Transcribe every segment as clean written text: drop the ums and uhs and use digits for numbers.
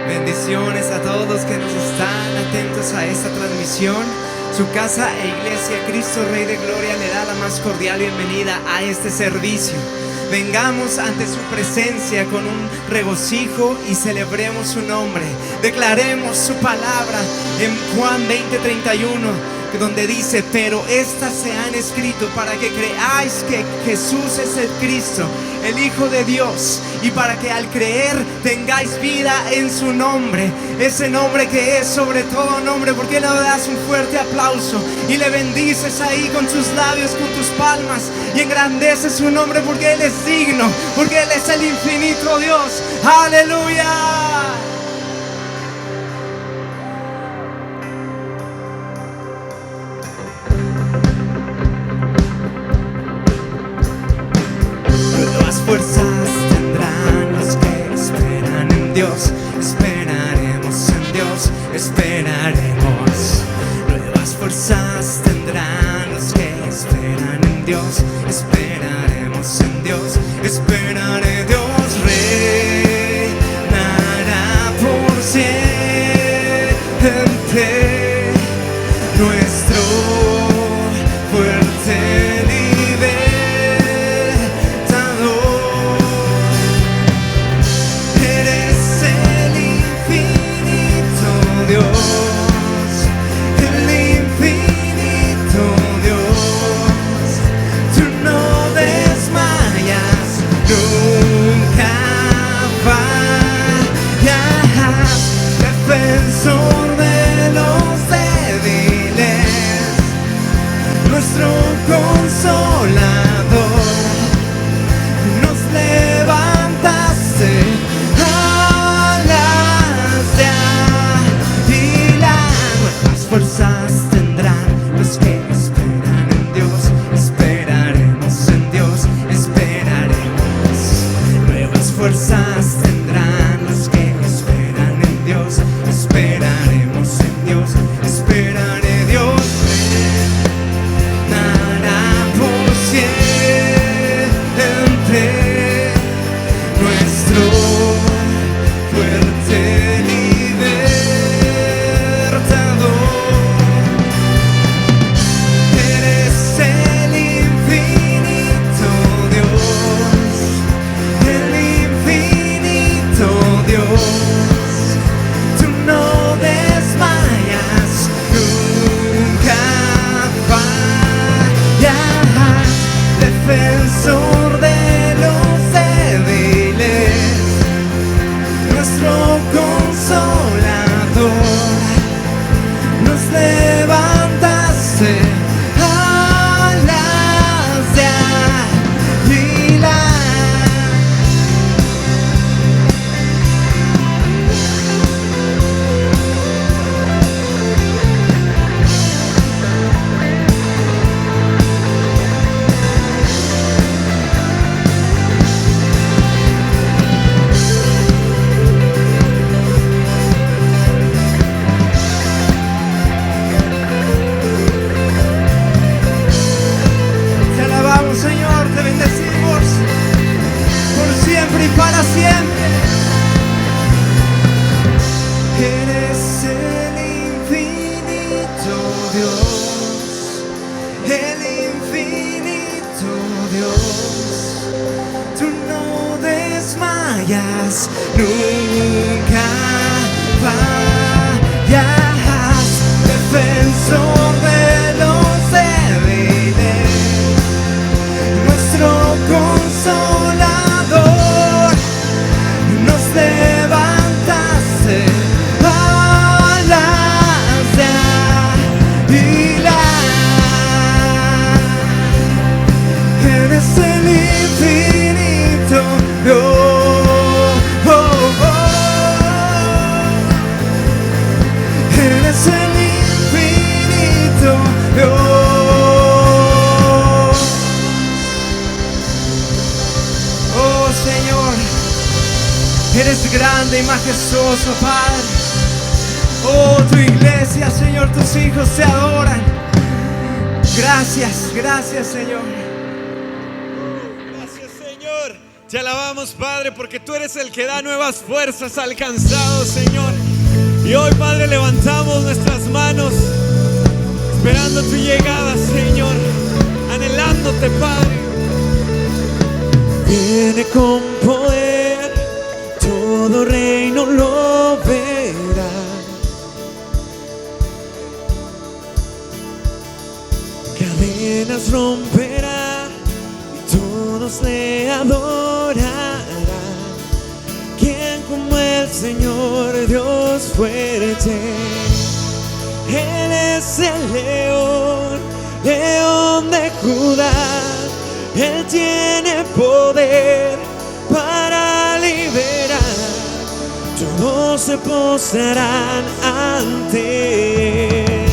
Bendiciones a todos que nos están atentos a esta transmisión. Su casa e iglesia Cristo Rey de Gloria le da la más cordial bienvenida a este servicio. Vengamos ante su presencia con un regocijo y celebremos su nombre. Declaremos su palabra en Juan 20:31, donde dice: pero estas se han escrito para que creáis que Jesús es el Cristo, el Hijo de Dios, y para que al creer tengáis vida en su nombre, ese nombre que es sobre todo nombre. ¿Por qué no le das un fuerte aplauso y le bendices ahí con tus labios, con tus palmas, y engrandeces su nombre? Porque Él es digno, porque Él es el infinito Dios. ¡Aleluya! Fuerzas tendrán los que esperan en Dios. Esperaremos en Dios, esperaremos. Nuevas fuerzas tendrán los que esperan en Dios. Esperaremos en Dios, esperaré. Dios reinará por siempre. Nuestro fuerte nunca fallas, defensor de los débiles, nuestro consolador, nos levantaste alas de águila. Eres el infinito Dios. Eres grande y majestuoso, Padre. Oh, tu iglesia, Señor, tus hijos te adoran. Gracias, gracias, Señor. Gracias, Señor. Te alabamos, Padre, porque tú eres el que da nuevas fuerzas al cansado, Señor. Y hoy, Padre, levantamos nuestras manos esperando tu llegada, Señor, anhelándote, Padre. Viene con poder, todo reino lo verá. Cadenas romperá y todos le adorarán. ¿Quién como el Señor Dios fuerte? Él es el león, león de Judá. Él tiene poder para liberar. Todos se postrarán ante Él.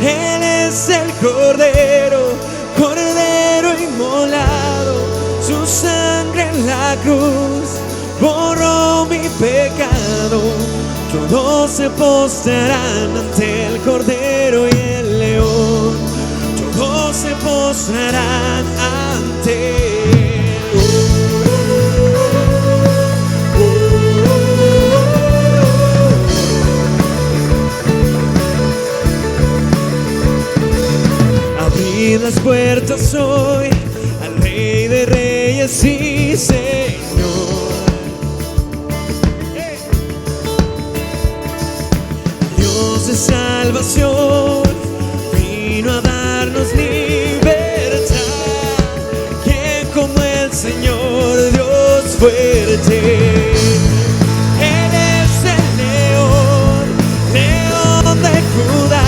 Él es el Cordero, Cordero inmolado. Su sangre en la cruz borró mi pecado. Todos se postrarán ante el Cordero y el León. Todos se postrarán ante Él. Abrid las puertas hoy al Rey de Reyes y Señor. Dios de salvación vino a darnos libertad. ¿Quién como el Señor Dios fuerte? Él es el león, león de Judá.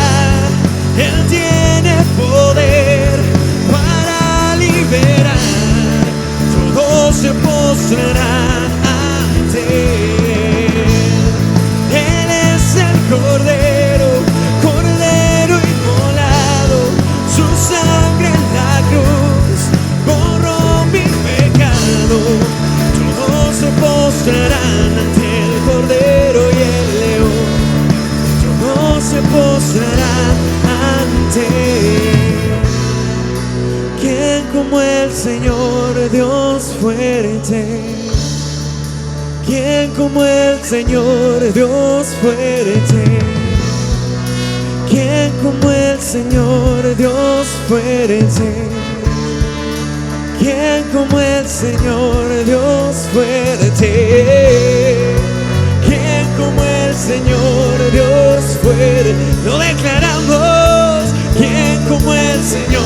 Él tiene poder para liberar. Todos se postrarán ante Él. Él es el Cordero, Cordero inmolado. Su sangre en la cruz borró mi pecado. Todos se postrarán ante el Cordero y el León. Todos se postrarán ante Él. ¿Quién como el Señor Dios fuerte? ¿Quién como el Señor Dios fuerte? ¿Quién como el Señor Dios fuerte? ¿Quién como el Señor Dios fuerte? ¿Quién como el Señor Dios fuerte? Lo declaramos. ¿Quién como el Señor?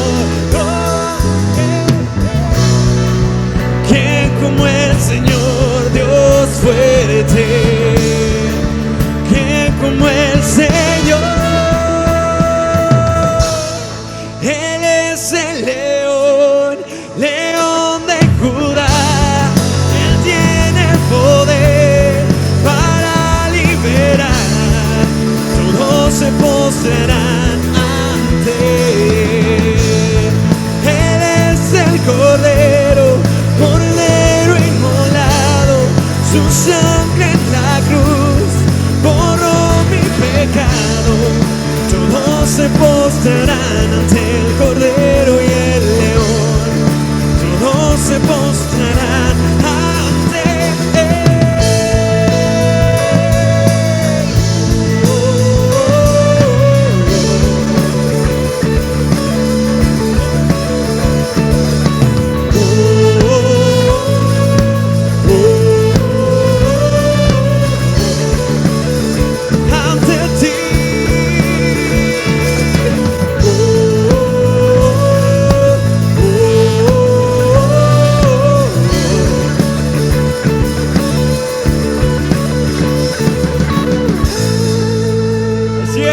¿Quién como el Señor Dios fuerte? ¿Quién como el Señor? Él es el león, león de Judá. Él tiene poder para liberar. Todos se postrarán ante Él. Él es el Cordero, Cordero inmolado. Su sangre en la cruz borró mi pecado. Todos se postrarán ante el Cordero y el León. Todos se postrarán ante Él.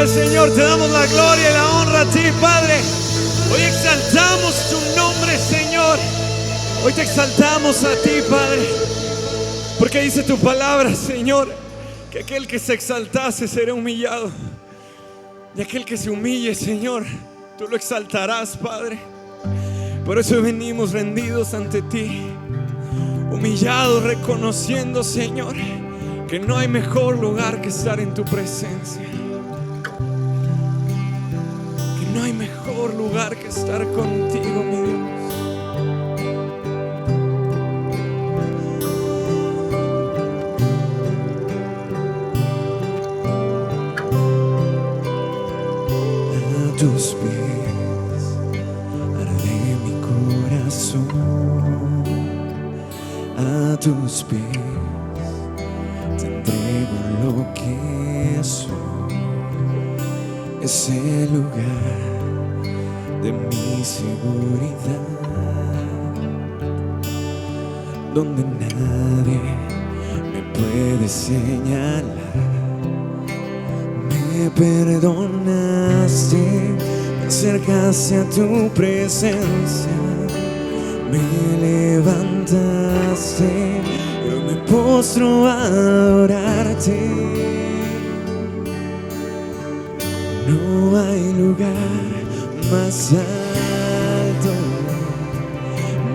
Señor, te damos la gloria y la honra a ti, Padre. Hoy exaltamos tu nombre, Señor. Hoy te exaltamos a ti, Padre, porque dice tu palabra, Señor, que aquel que se exaltase será humillado, y aquel que se humille, Señor, tú lo exaltarás, Padre. Por eso venimos rendidos ante ti, humillados, reconociendo, Señor, que no hay mejor lugar que estar en tu presencia. No hay mejor lugar que estar contigo, mi Dios. tus pies arde mi corazón, a tus pies te entrego lo que soy. Es el lugar de mi seguridad, donde nadie me puede señalar. Me perdonaste, me acercaste a tu presencia, me levantaste, yo me postro a adorarte. No hay lugar más alto,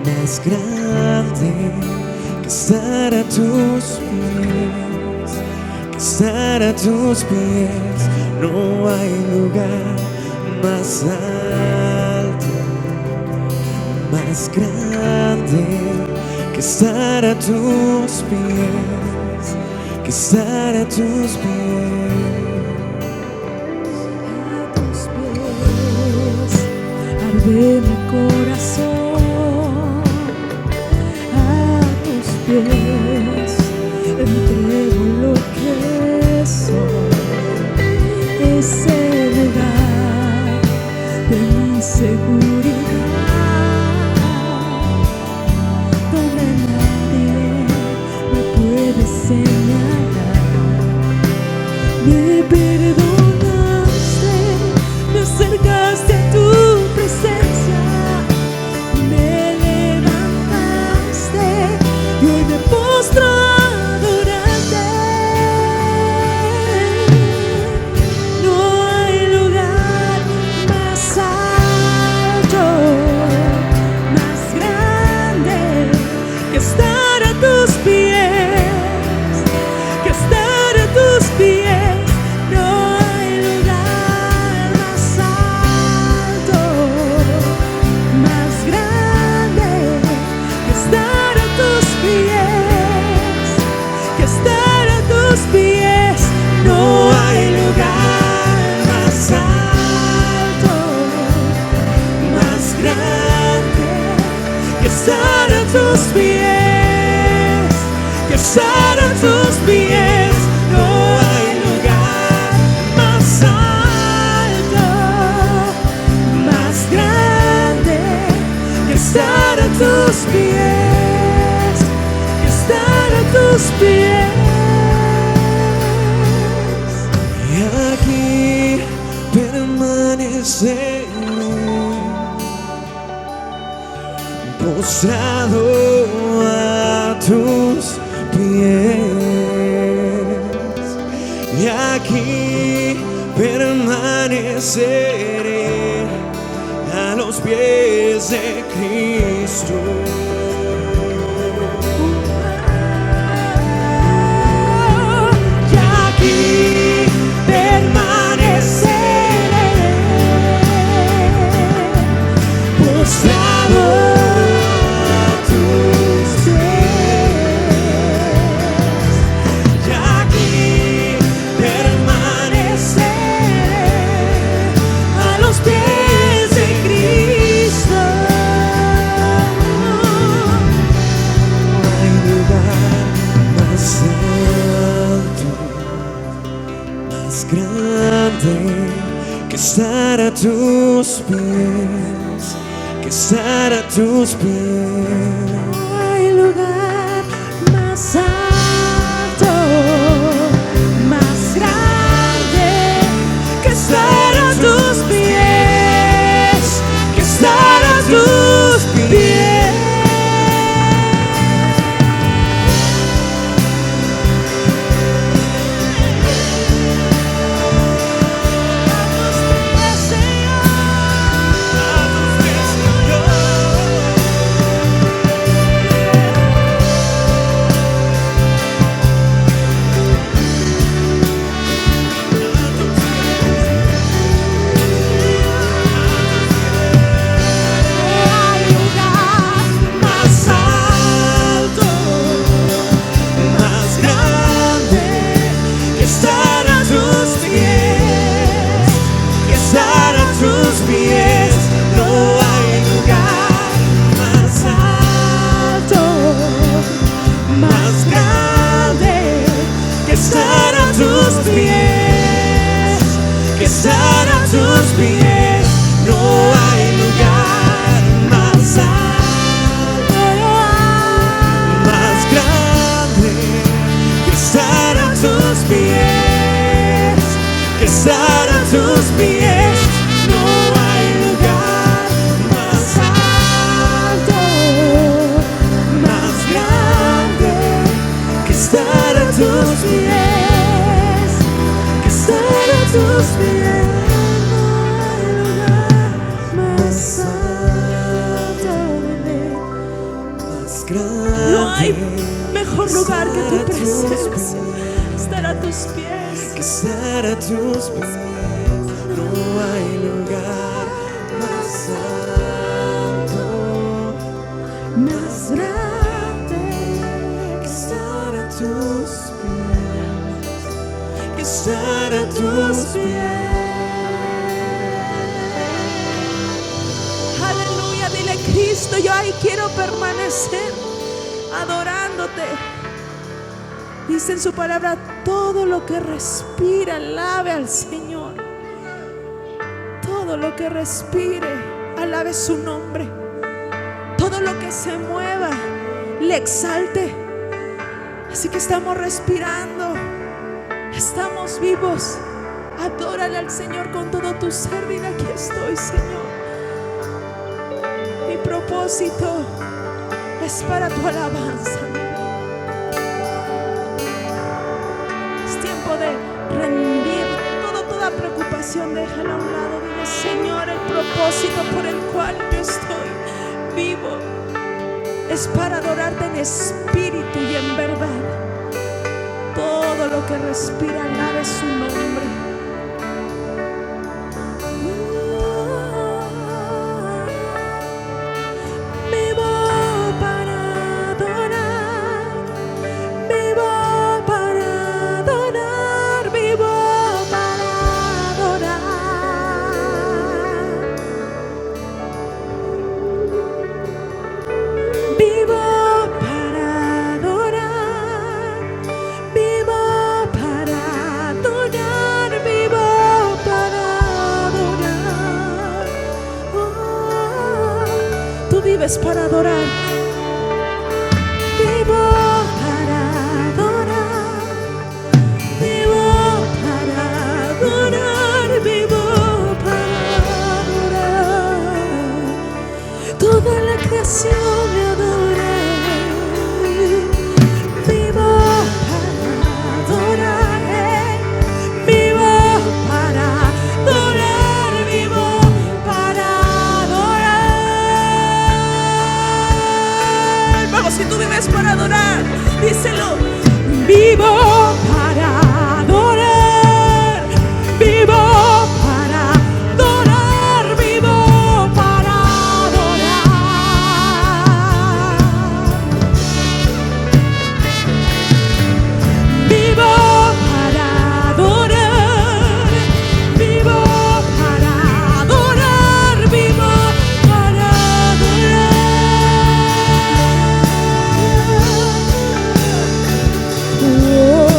más grande que estar a tus pies, que estar a tus pies. No hay lugar más alto, más grande que estar a tus pies, que estar a tus pies. De mi corazón, a tus pies entrego lo que soy. Es el lugar de mi seguridad, donde nadie me puede señalar. Me perdonaste, me acercaste a tu presencia, me levantaste y hoy me postro a adorarte. No hay lugar más alto, más grande que estar a tus pies, que estar a tus pies. No hay lugar más alto, más grande que estar a tus pies, que estar a tus pies. No hay lugar más alto, más grande que estar a tus pies, que estar a tus pies. No hay lugar más alto, más grande que estar a tus pies, que estar a tus pies. Y aquí permaneceré, postrado a tus pies. Y aquí permaneceré a los pies de Cristo. Y aquí permaneceré, postrado a tus pies. Y aquí Permaneceré a los pies de Cristo. no hay lugar más alto, más grande que estar a tus pies, que estar a tus pies. No hay lugar más alto, más grande que estar a tus pies, que estar a tus pies. A tus pies, Señor. pies. No hay lugar más alto, más grande que estar a tus pies, que estar a tus pies. No hay lugar más alto, más grande que estar a tus pies, que estar a tus pies. No hay lugar más alto, más grande. No hay mejor lugar que tu presencia. Estar a tus pies. Que estar a tus pies. No hay lugar más alto, Más grande. que estar a tus pies, que estar a tus pies. Aleluya, dile Cristo, yo ahí quiero permanecer adorándote. Dice en su palabra, todo lo que respira, alabe al Señor. Todo lo que respire, alabe su nombre. Todo lo que se mueva, le exalte. Así que estamos respirando, estamos vivos. Adórale al Señor con todo tu ser. Dile, aquí estoy, Señor. Mi propósito es para tu alabanza. Es tiempo de rendir toda preocupación. Déjala a un lado. Dile, Señor, el propósito por el cual yo estoy vivo es para adorarte en espíritu y en verdad. Todo lo que respira, alabe su nombre. Vivo para adorar, vivo para adorar, vivo para adorar. Vivo para adorar, vivo para adorar, vivo para adorar. Tú vives para adorar. Vivo para adorar, vivo para adorar, vivo para adorar. Toda la creación me adora. Vivo para adorar, vivo para adorar, vivo para adorar. Vamos, si tú vives para adorar, díselo. Vivo para adorar, vivo para adorar, vivo para adorar. Vivo para adorar, vivo para adorar, vivo para adorar.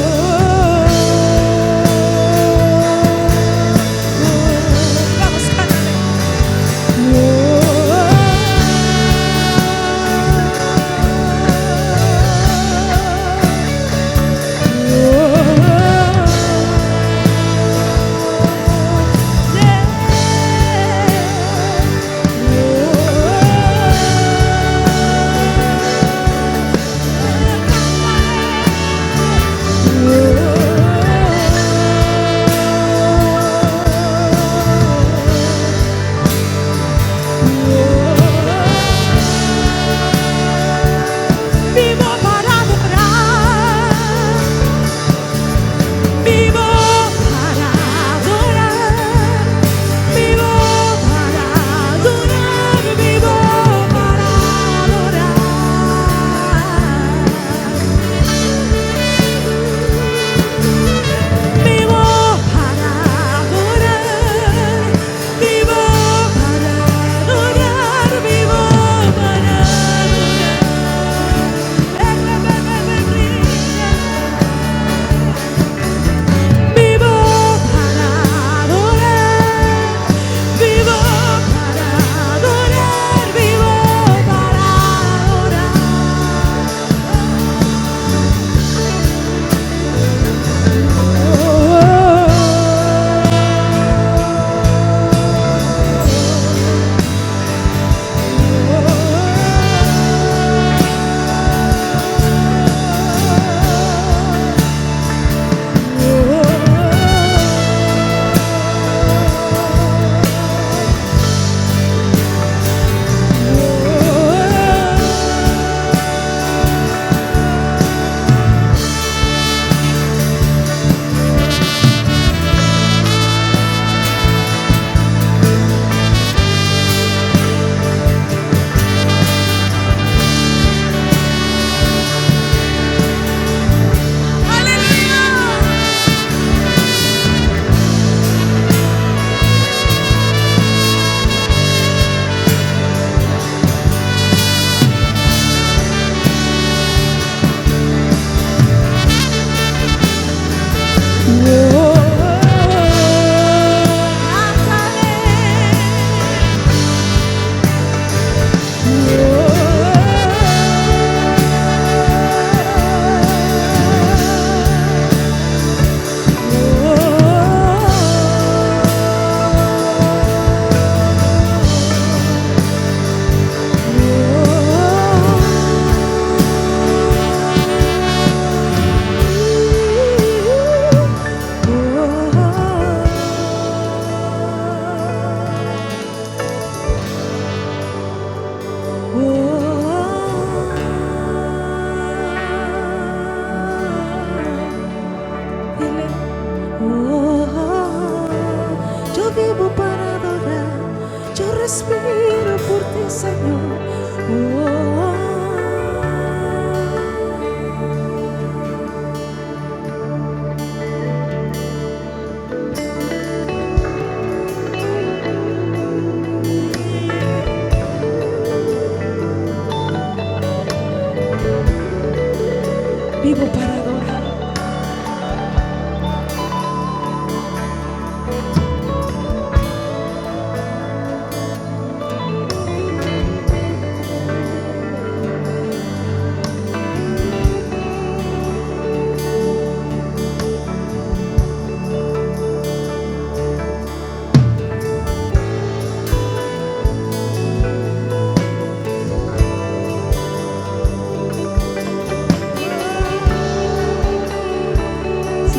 Vivo para adorar.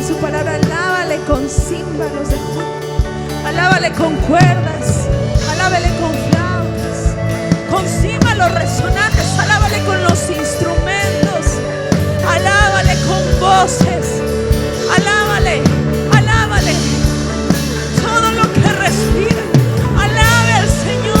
Su palabra, alábale con címbalos de júbilo, alábale con cuerdas, alábale con flautas, con címbalos resonantes, alábale con los instrumentos, alábale con voces, alábale, alábale, todo lo que respira, alabe al Señor.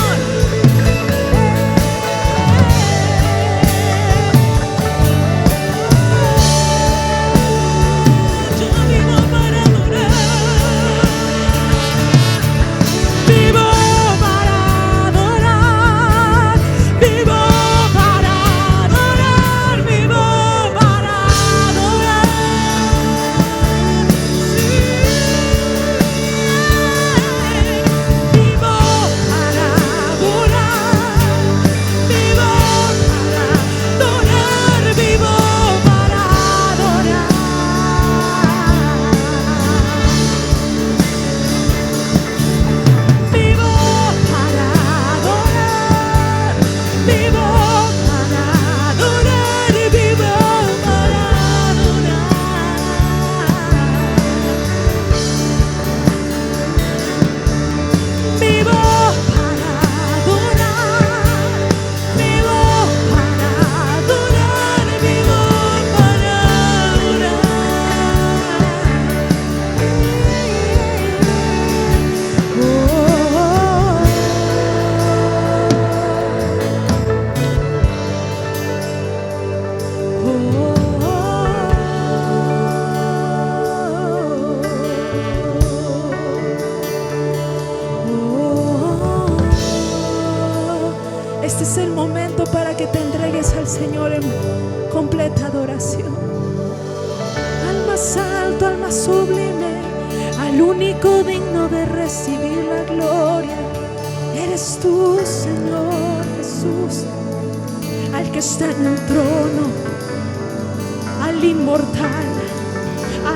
Este es el momento para que te entregues al Señor en completa adoración. Al más alto, al más sublime, al único digno de recibir la gloria. Eres tú, Señor Jesús, al que está en el trono, al inmortal,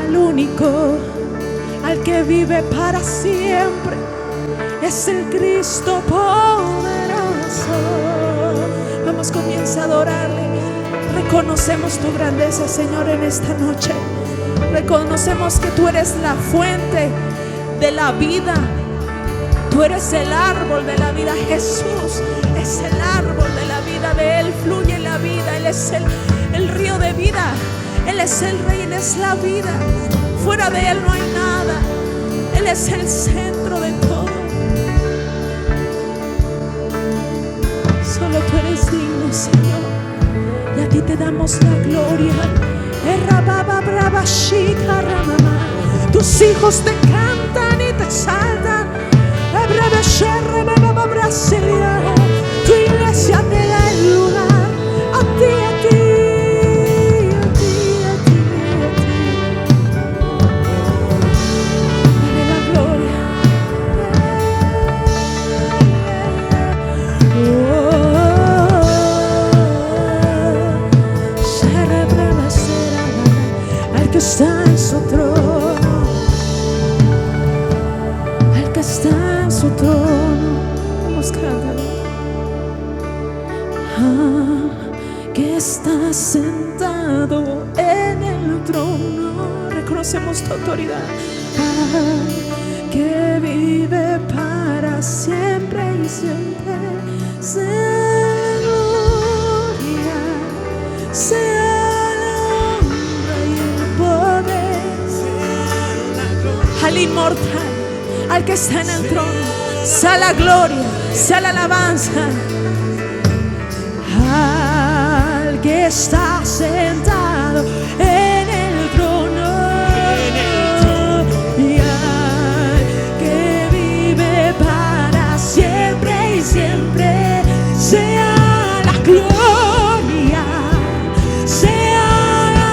al único, al que vive para siempre. Es el Cristo poderoso. Vamos, comienza a adorarle. Reconocemos tu grandeza, Señor, en esta noche. Reconocemos que tú eres la fuente de la vida. Tú eres el árbol de la vida. Jesús es el árbol de la vida. De Él fluye la vida. Él es el río de vida. Él es el Rey, Él es la vida. Fuera de Él no hay nada. Él es el centro de todo. Solo tú eres digno, Señor, y a ti te damos la gloria. Tus hijos te cantan y te exaltan. Tu iglesia te da el lugar. A ti, a ti, a ti, a ti, a ti. Dale la gloria. Al que está en su trono, al que está en su trono, vamos, cántalo. Que está sentado en el trono, reconocemos tu autoridad. Que vive para siempre y siempre. Sea gloria, sea la honra y el poder. Al inmortal, al que está en el trono, sea la gloria, sea la alabanza. Al que está sentado en el trono, y al que vive para siempre y siempre, sea la gloria, sea la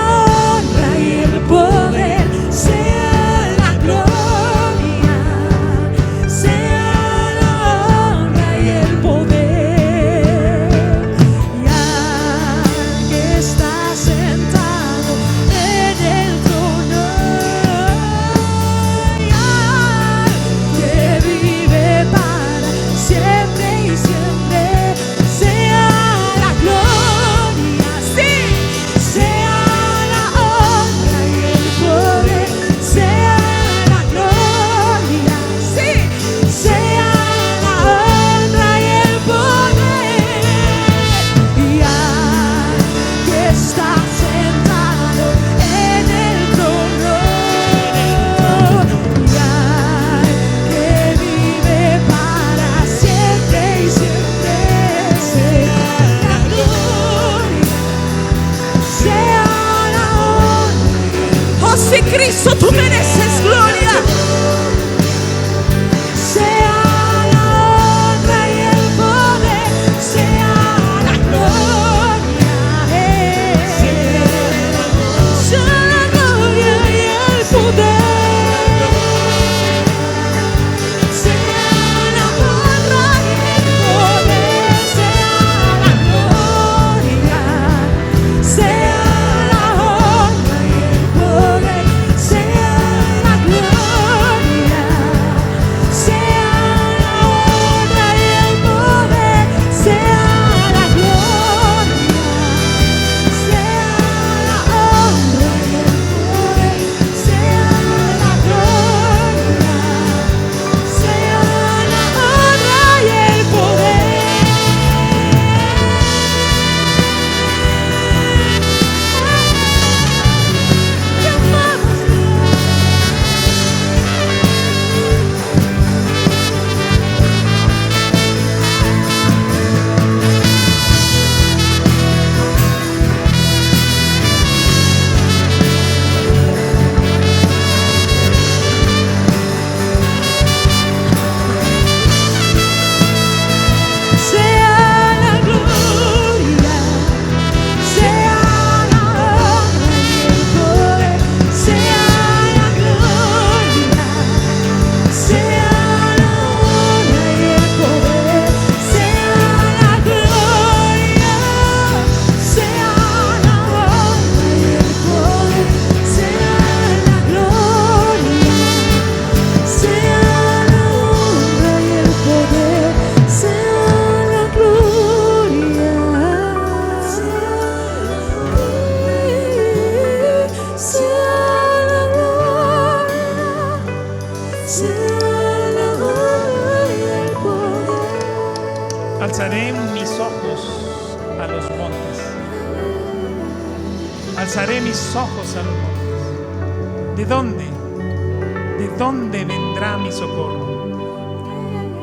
Cristo tú mereces gloria. Sea la honra y el poder, sea la gloria, sea la gloria y el poder. Alzaré mis ojos a los montes. Alzaré mis ojos a los montes. ¿De dónde? ¿De dónde vendrá mi socorro?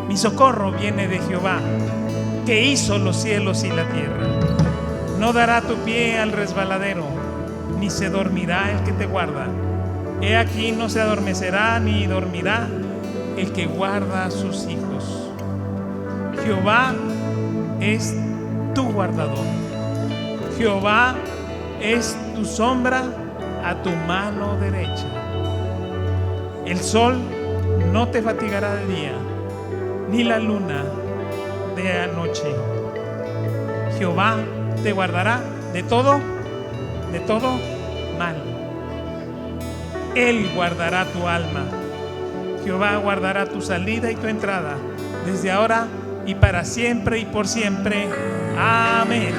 Mi socorro viene de Jehová, que hizo los cielos y la tierra. No dará tu pie al resbaladero, ni se dormirá el que te guarda. He aquí no se adormecerá ni dormirá el que guarda a sus hijos. Jehová es tu guardador. Jehová es tu sombra a tu mano derecha. El sol no te fatigará de día, ni la luna de anoche. Jehová te guardará de todo mal. Él guardará tu alma. Jehová guardará tu salida y tu entrada, desde ahora y para siempre y por siempre. Amén.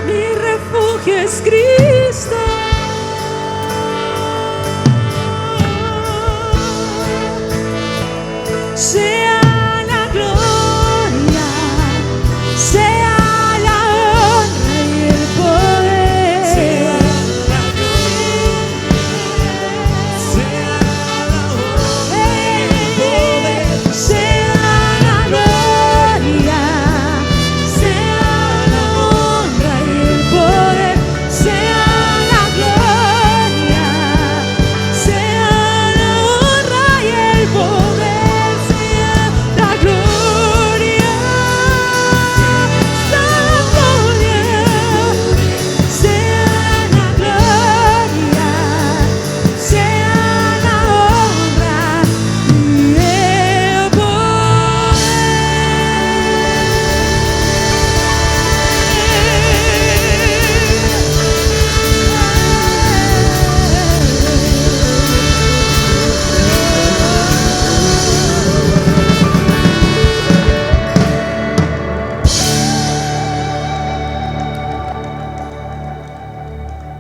Mi refugio es Cristo. Sea la gloria, sea la honra y el poder. Sea la gloria, sea la gloria, sea la honra y el poder. Sea la gloria, sea la honra y el poder.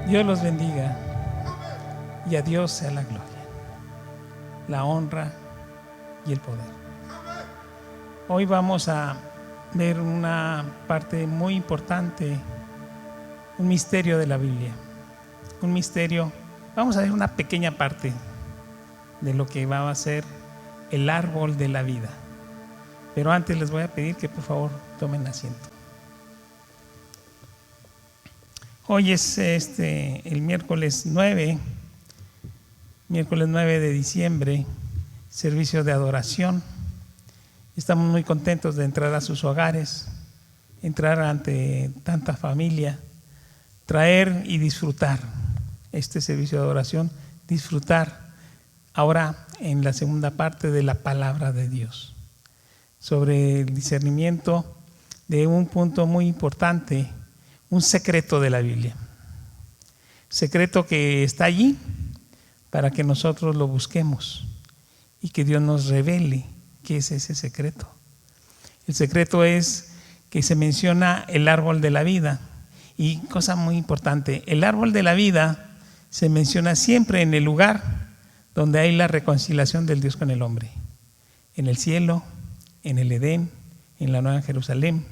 Dios los bendiga y a Dios sea la gloria, la honra y el poder. Hoy vamos a ver una parte muy importante, un misterio de la Biblia. Un misterio, vamos a ver una pequeña parte de lo que va a ser el árbol de la vida. Pero antes les voy a pedir que por favor tomen asiento. Hoy es el miércoles 9 de diciembre, servicio de adoración. Estamos muy contentos de entrar a sus hogares, entrar ante tanta familia, traer y disfrutar este servicio de adoración, disfrutar ahora en la segunda parte de la palabra de Dios, sobre el discernimiento de un punto muy importante, un secreto de la Biblia. Secreto que está allí para que nosotros lo busquemos y que Dios nos revele qué es ese secreto. El secreto es que se menciona el árbol de la vida. Y cosa muy importante, el árbol de la vida se menciona siempre en el lugar donde hay la reconciliación del Dios con el hombre. En el cielo, en el Edén, en la Nueva Jerusalén.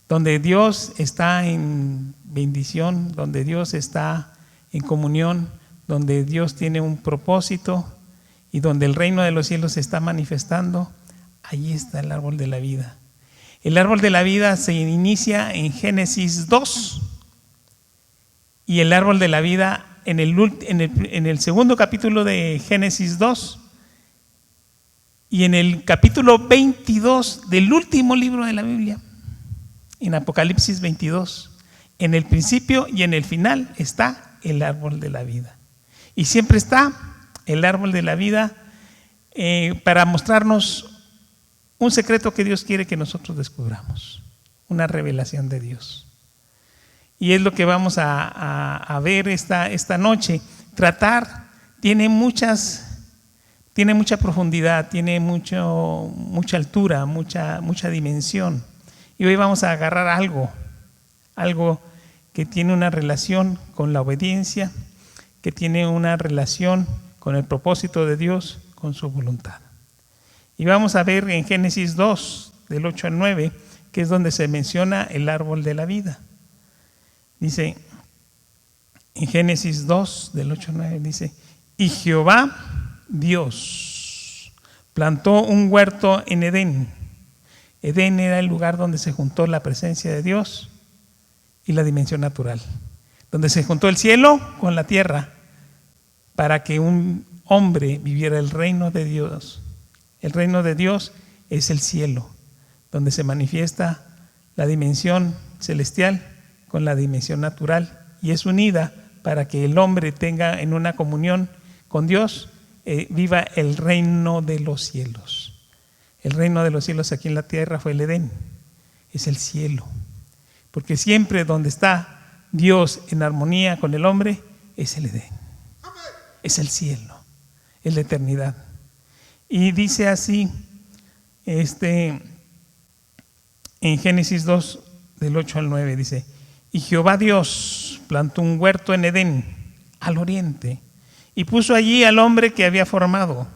Donde Dios está en bendición, donde Dios está en comunión, donde Dios tiene un propósito y donde el reino de los cielos se está manifestando, allí está el árbol de la vida. El árbol de la vida se inicia en Génesis 2 y el árbol de la vida en el segundo capítulo de Génesis 2 y en el capítulo 22 del último libro de la Biblia. En Apocalipsis 22, en el principio y en el final está el árbol de la vida. Y siempre está el árbol de la vida para mostrarnos un secreto que Dios quiere que nosotros descubramos, una revelación de Dios. Y es lo que vamos a ver esta noche. Tratar, tiene mucha profundidad, tiene mucha altura, mucha dimensión. Y hoy vamos a agarrar algo que tiene una relación con la obediencia, que tiene una relación con el propósito de Dios, con su voluntad. Y vamos a ver en Génesis 2, del 8 al 9, que es donde se menciona el árbol de la vida. Dice, en Génesis 2, del 8 al 9, dice, y Jehová Dios plantó un huerto en Edén. Edén era el lugar donde se juntó la presencia de Dios y la dimensión natural, donde se juntó el cielo con la tierra para que un hombre viviera el reino de Dios. El reino de Dios es el cielo, donde se manifiesta la dimensión celestial con la dimensión natural y es unida para que el hombre tenga en una comunión con Dios, viva el reino de los cielos. El reino de los cielos aquí en la tierra fue el Edén, es el cielo. Porque siempre donde está Dios en armonía con el hombre es el Edén, es el cielo, es la eternidad. Y dice así, en Génesis 2, del 8 al 9, dice, y Jehová Dios plantó un huerto en Edén, al oriente, y puso allí al hombre que había formado.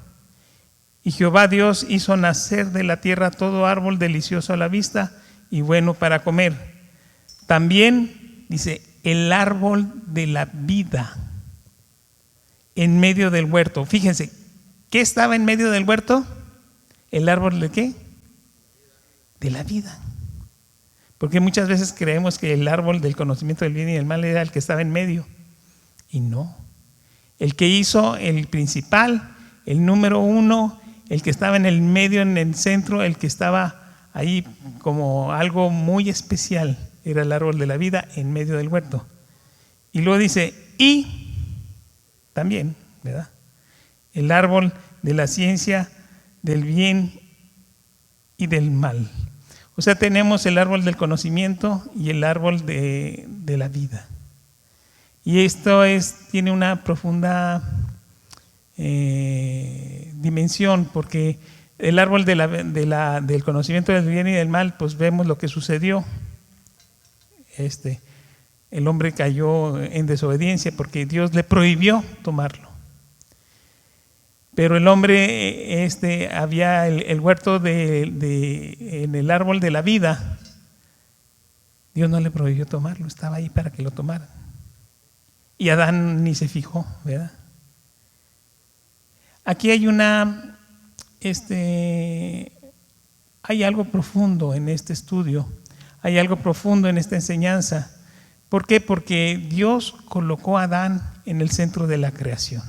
Y Jehová Dios hizo nacer de la tierra todo árbol delicioso a la vista y bueno para comer. También, dice, el árbol de la vida en medio del huerto. Fíjense, ¿qué estaba en medio del huerto? ¿El árbol de qué? De la vida. Porque muchas veces creemos que el árbol del conocimiento del bien y del mal era el que estaba en medio. Y no. El que hizo el principal, el número uno, el que estaba en el medio, en el centro, el que estaba ahí como algo muy especial, era el árbol de la vida en medio del huerto. Y luego dice, y también, ¿verdad? El árbol de la ciencia, del bien y del mal. O sea, tenemos el árbol del conocimiento y el árbol de la vida. Y esto tiene una profunda dimensión, porque el árbol del conocimiento del bien y del mal, pues vemos lo que sucedió. El hombre cayó en desobediencia porque Dios le prohibió tomarlo. Pero el hombre, había el huerto en el árbol de la vida. Dios no le prohibió tomarlo, estaba ahí para que lo tomaran. Y Adán ni se fijó, ¿verdad? Aquí hay una hay algo profundo en este estudio, hay algo profundo en esta enseñanza. ¿Por qué? Porque Dios colocó a Adán en el centro de la creación,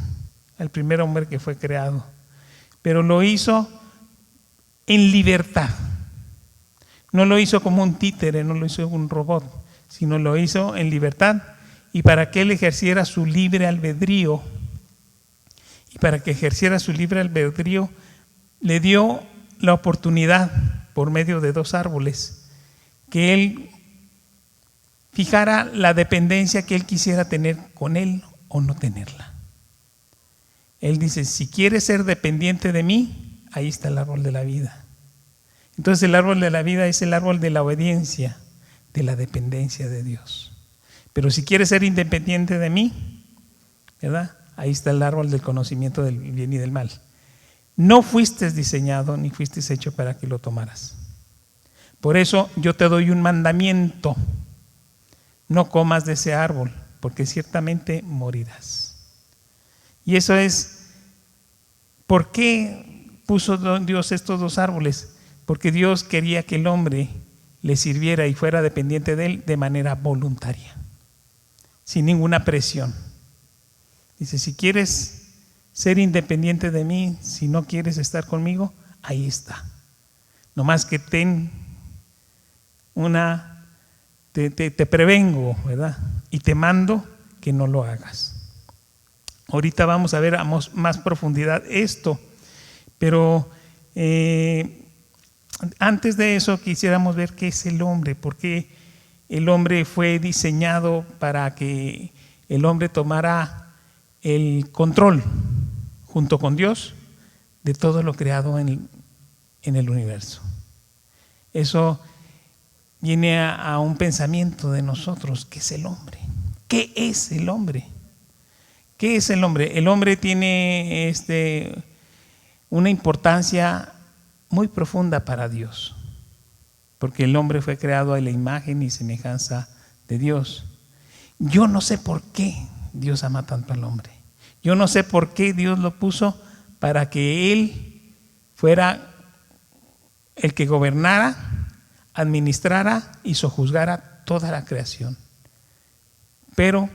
el primer hombre que fue creado, pero lo hizo en libertad. No lo hizo como un títere, no lo hizo como un robot, sino lo hizo en libertad, y para que él ejerciera su libre albedrío. Y para que ejerciera su libre albedrío, le dio la oportunidad, por medio de 2 árboles, que él fijara la dependencia que él quisiera tener con él o no tenerla. Él dice: si quieres ser dependiente de mí, ahí está el árbol de la vida. Entonces el árbol de la vida es el árbol de la obediencia, de la dependencia de Dios. Pero si quieres ser independiente de mí, ¿verdad? Ahí está el árbol del conocimiento del bien y del mal. No fuiste diseñado ni fuiste hecho para que lo tomaras. Por eso yo te doy un mandamiento: no comas de ese árbol, porque ciertamente morirás. Y eso es, ¿por qué puso Dios estos 2 árboles? Porque Dios quería que el hombre le sirviera y fuera dependiente de él de manera voluntaria, sin ninguna presión. Dice: si quieres ser independiente de mí, si no quieres estar conmigo, ahí está. Nomás que te prevengo, ¿verdad? Y te mando que no lo hagas. Ahorita vamos a ver a más profundidad esto, pero antes de eso quisiéramos ver qué es el hombre, porque el hombre fue diseñado para que el hombre tomara el control junto con Dios de todo lo creado en el universo. Eso viene a un pensamiento de nosotros: ¿qué es el hombre? ¿Qué es el hombre? ¿Qué es el hombre? El hombre tiene una importancia muy profunda para Dios, porque el hombre fue creado a la imagen y semejanza de Dios. Yo no sé por qué Dios ama tanto al hombre. Yo no sé por qué Dios lo puso para que él fuera el que gobernara, administrara y sojuzgara toda la creación, pero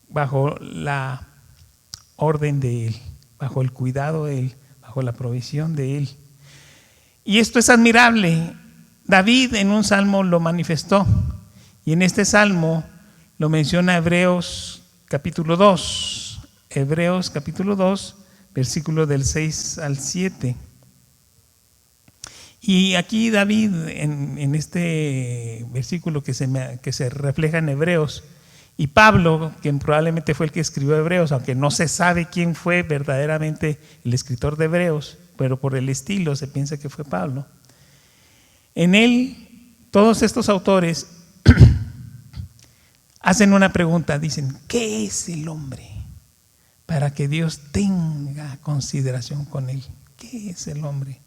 bajo la orden de él, bajo el cuidado de él, bajo la provisión de él. Y esto es admirable. David en un salmo lo manifestó, y en este salmo lo menciona Hebreos capítulo 2. Hebreos capítulo 2, versículo del 6 al 7. Y aquí David, en este versículo que se refleja en Hebreos, y Pablo, quien probablemente fue el que escribió Hebreos, aunque no se sabe quién fue verdaderamente el escritor de Hebreos, pero por el estilo se piensa que fue Pablo. En él, todos estos autores hacen una pregunta, dicen: ¿qué es el hombre para que Dios tenga consideración con él? ¿Qué es el hombre?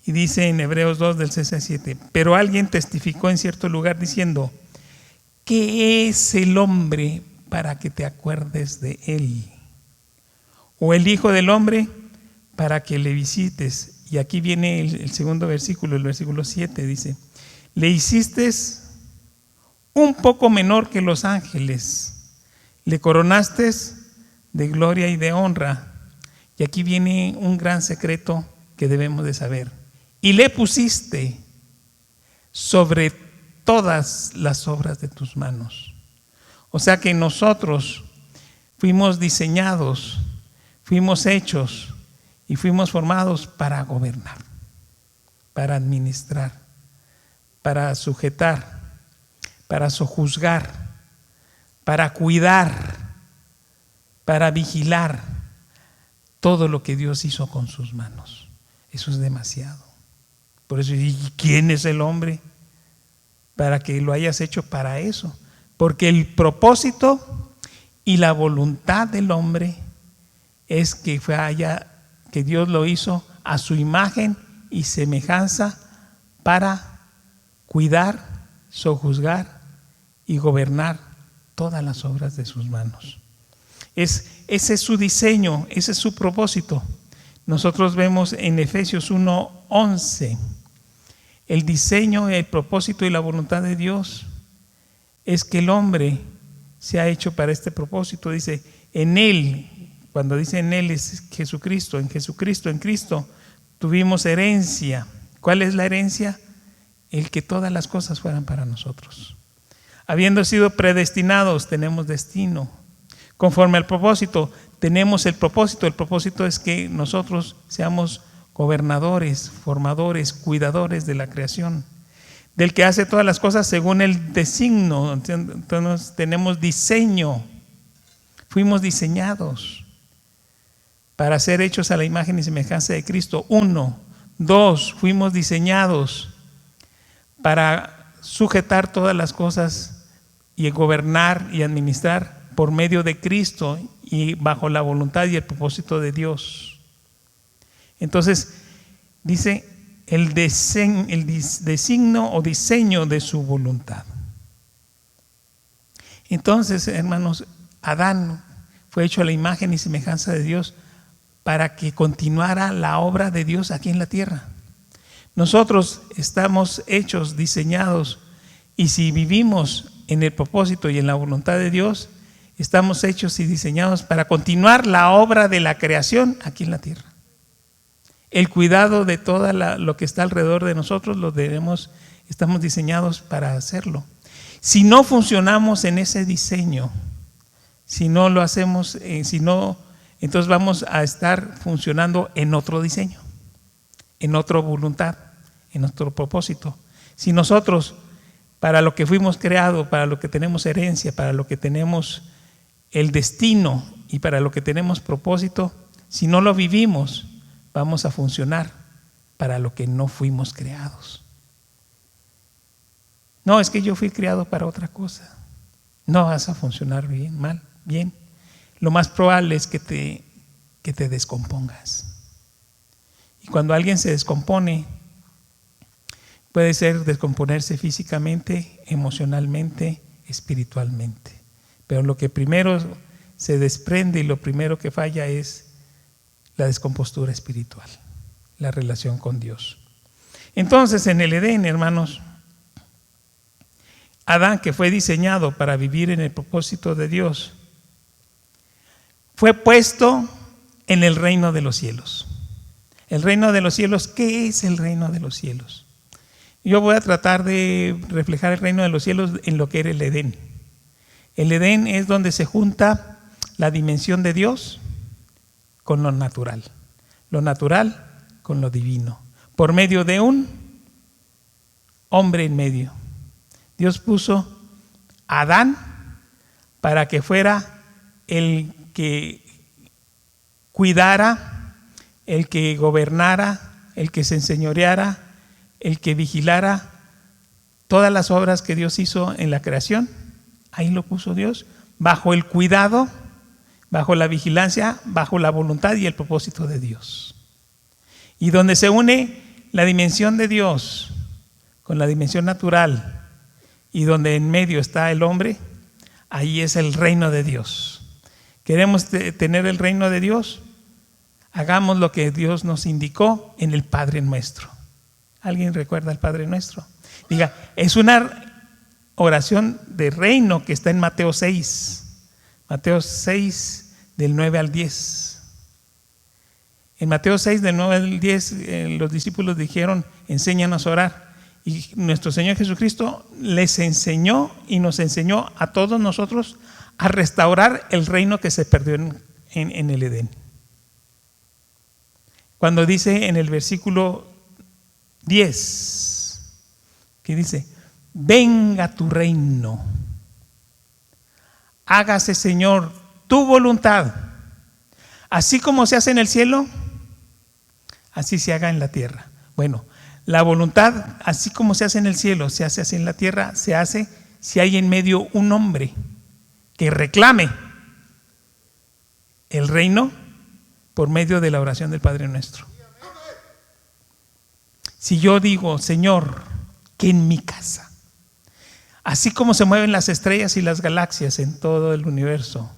Y dice en Hebreos 2 del 6 al 7: pero alguien testificó en cierto lugar diciendo: ¿qué es el hombre para que te acuerdes de él? O el hijo del hombre para que le visites. Y aquí viene el segundo versículo, el versículo 7, dice: le hiciste un poco menor que los ángeles, le coronaste de gloria y de honra. Y aquí viene un gran secreto que debemos de saber: y le pusiste sobre todas las obras de tus manos. O sea que nosotros fuimos diseñados, fuimos hechos y fuimos formados para gobernar, para administrar, para sujetar, para sojuzgar, para cuidar, para vigilar todo lo que Dios hizo con sus manos. Eso es demasiado. Por eso, ¿y quién es el hombre? Para que lo hayas hecho para eso. Porque el propósito y la voluntad del hombre es que que Dios lo hizo a su imagen y semejanza para cuidar, sojuzgar y gobernar todas las obras de sus manos. Ese es su diseño, ese es su propósito. nosotros vemos en Efesios 1:11, el diseño, el propósito y la voluntad de Dios es que el hombre se ha hecho para este propósito. Dice, en Él, cuando dice en Él es Jesucristo, en Jesucristo, en Cristo, tuvimos herencia. ¿Cuál es la herencia? El que todas las cosas fueran para nosotros. Habiendo sido predestinados, tenemos destino. Conforme al propósito, tenemos el propósito. El propósito es que nosotros seamos gobernadores, formadores, cuidadores de la creación, del que hace todas las cosas según el designio. Entonces tenemos diseño, fuimos diseñados para ser hechos a la imagen y semejanza de Cristo. 1, 2, fuimos diseñados para sujetar todas las cosas y gobernar y administrar por medio de Cristo y bajo la voluntad y el propósito de Dios. Entonces, dice el designio o diseño de su voluntad. Entonces, hermanos, Adán fue hecho a la imagen y semejanza de Dios para que continuara la obra de Dios aquí en la tierra. Nosotros estamos hechos, diseñados, y si vivimos en el propósito y en la voluntad de Dios, estamos hechos y diseñados para continuar la obra de la creación aquí en la tierra. El cuidado de todo lo que está alrededor de nosotros estamos diseñados para hacerlo. Si no funcionamos en ese diseño, si no lo hacemos, entonces vamos a estar funcionando en otro diseño, en otra voluntad, en otro propósito. Si nosotros, para lo que fuimos creados, para lo que tenemos herencia, para lo que tenemos el destino y para lo que tenemos propósito, si no lo vivimos, vamos a funcionar para lo que no fuimos creados. No, es que yo fui creado para otra cosa. No vas a funcionar bien. Lo más probable es que te descompongas. Y cuando alguien se descompone, puede ser descomponerse físicamente, emocionalmente, espiritualmente. Pero lo que primero se desprende y lo primero que falla es la descompostura espiritual, la relación con Dios. Entonces, en el Edén, hermanos, Adán, que fue diseñado para vivir en el propósito de Dios, fue puesto en el reino de los cielos. El reino de los cielos, ¿qué es el reino de los cielos? Yo voy a tratar de reflejar el reino de los cielos en lo que era el Edén. El Edén es donde se junta la dimensión de Dios con lo natural con lo divino, por medio de un hombre en medio. Dios puso a Adán para que fuera el que cuidara, el que gobernara, el que se enseñoreara, el que vigilara todas las obras que Dios hizo en la creación. Ahí lo puso Dios, bajo el cuidado, bajo la vigilancia, bajo la voluntad y el propósito de Dios. Y donde se une la dimensión de Dios con la dimensión natural y donde en medio está el hombre, ahí es el reino de Dios. ¿Queremos tener el reino de Dios? Hagamos lo que Dios nos indicó en el Padre Nuestro. ¿Alguien recuerda el Padre Nuestro? Diga, es una oración de reino que está en Mateo 6. Mateo 6, del 9 al 10. En Mateo 6, del 9 al 10, los discípulos dijeron, enséñanos a orar. Y nuestro Señor Jesucristo les enseñó y nos enseñó a todos nosotros a restaurar el reino que se perdió en el Edén. Cuando dice en el versículo 10, que dice, venga tu reino, hágase, Señor, tu voluntad, así como se hace en el cielo, así se haga en la tierra. Bueno, la voluntad, así como se hace en el cielo, se hace así en la tierra, se hace si hay en medio un hombre que reclame el reino por medio de la oración del Padre Nuestro. Si yo digo, Señor, que en mi casa, así como se mueven las estrellas y las galaxias en todo el universo,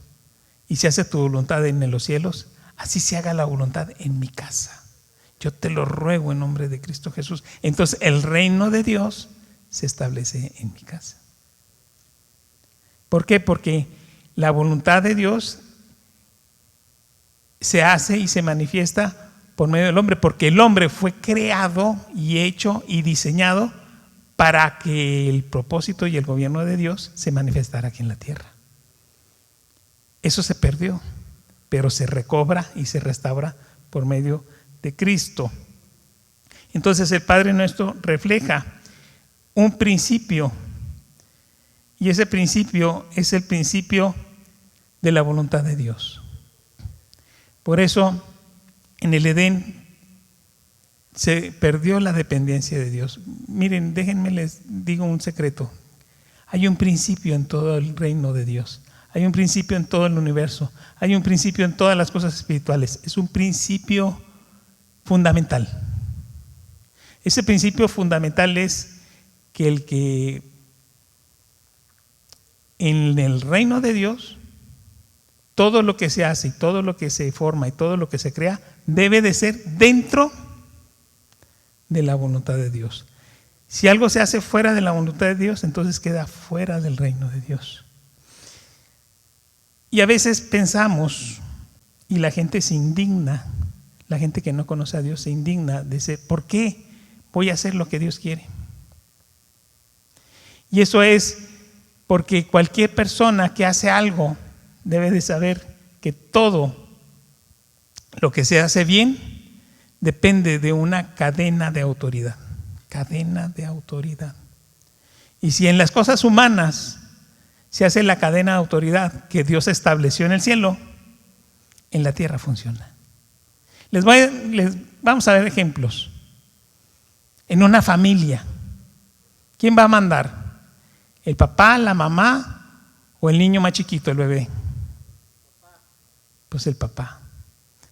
y se hace tu voluntad en los cielos, así se haga la voluntad en mi casa. Yo te lo ruego en nombre de Cristo Jesús. Entonces el reino de Dios se establece en mi casa. ¿Por qué? Porque la voluntad de Dios se hace y se manifiesta por medio del hombre, porque el hombre fue creado y hecho y diseñado para que el propósito y el gobierno de Dios se manifestara aquí en la tierra. Eso se perdió, pero se recobra y se restaura por medio de Cristo. Entonces el Padre Nuestro refleja un principio, y ese principio es el principio de la voluntad de Dios. Por eso en el Edén se perdió la dependencia de Dios. Miren, déjenme les digo un secreto. Hay un principio en todo el reino de Dios. Hay un principio en todo el universo. Hay un principio en todas las cosas espirituales. Es un principio fundamental. Ese principio fundamental es que en el reino de Dios, todo lo que se hace y todo lo que se forma y todo lo que se crea debe de ser dentro de la voluntad de Dios. Si algo se hace fuera de la voluntad de Dios, entonces queda fuera del reino de Dios. Y a veces pensamos, y la gente se indigna, la gente que no conoce a Dios se indigna, dice, ¿por qué voy a hacer lo que Dios quiere? Y eso es porque cualquier persona que hace algo debe de saber que todo lo que se hace bien depende de una cadena de autoridad. Cadena de autoridad. Y si en las cosas humanas se hace la cadena de autoridad que Dios estableció en el cielo, en la tierra funciona. Vamos a ver ejemplos. En una familia, ¿quién va a mandar? ¿El papá, la mamá o el niño más chiquito, el bebé? Pues el papá.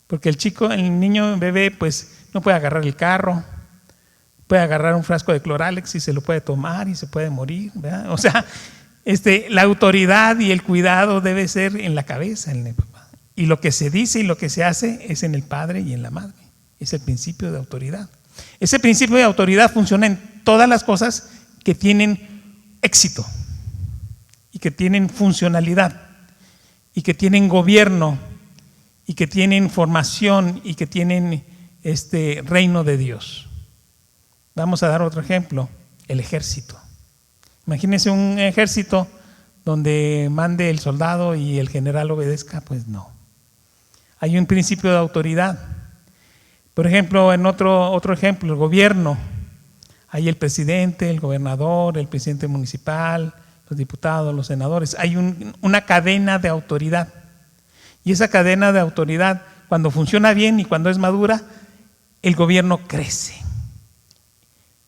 Porque el niño bebé, pues no puede agarrar el carro, puede agarrar un frasco de Cloralex y se lo puede tomar y se puede morir, ¿verdad? O sea, la autoridad y el cuidado debe ser en la cabeza, en el papá. Y lo que se dice y lo que se hace es en el padre y en la madre. Es el principio de autoridad. Ese principio de autoridad funciona en todas las cosas que tienen éxito y que tienen funcionalidad y que tienen gobierno y que tienen formación y que tienen reino de Dios. Vamos a dar otro ejemplo, el ejército. Imagínense un ejército donde mande el soldado y el general obedezca, pues no. Hay un principio de autoridad. Por ejemplo, en otro ejemplo, el gobierno. Hay el presidente, el gobernador, el presidente municipal, los diputados, los senadores. Hay una cadena de autoridad. Y esa cadena de autoridad, cuando funciona bien y cuando es madura, el gobierno crece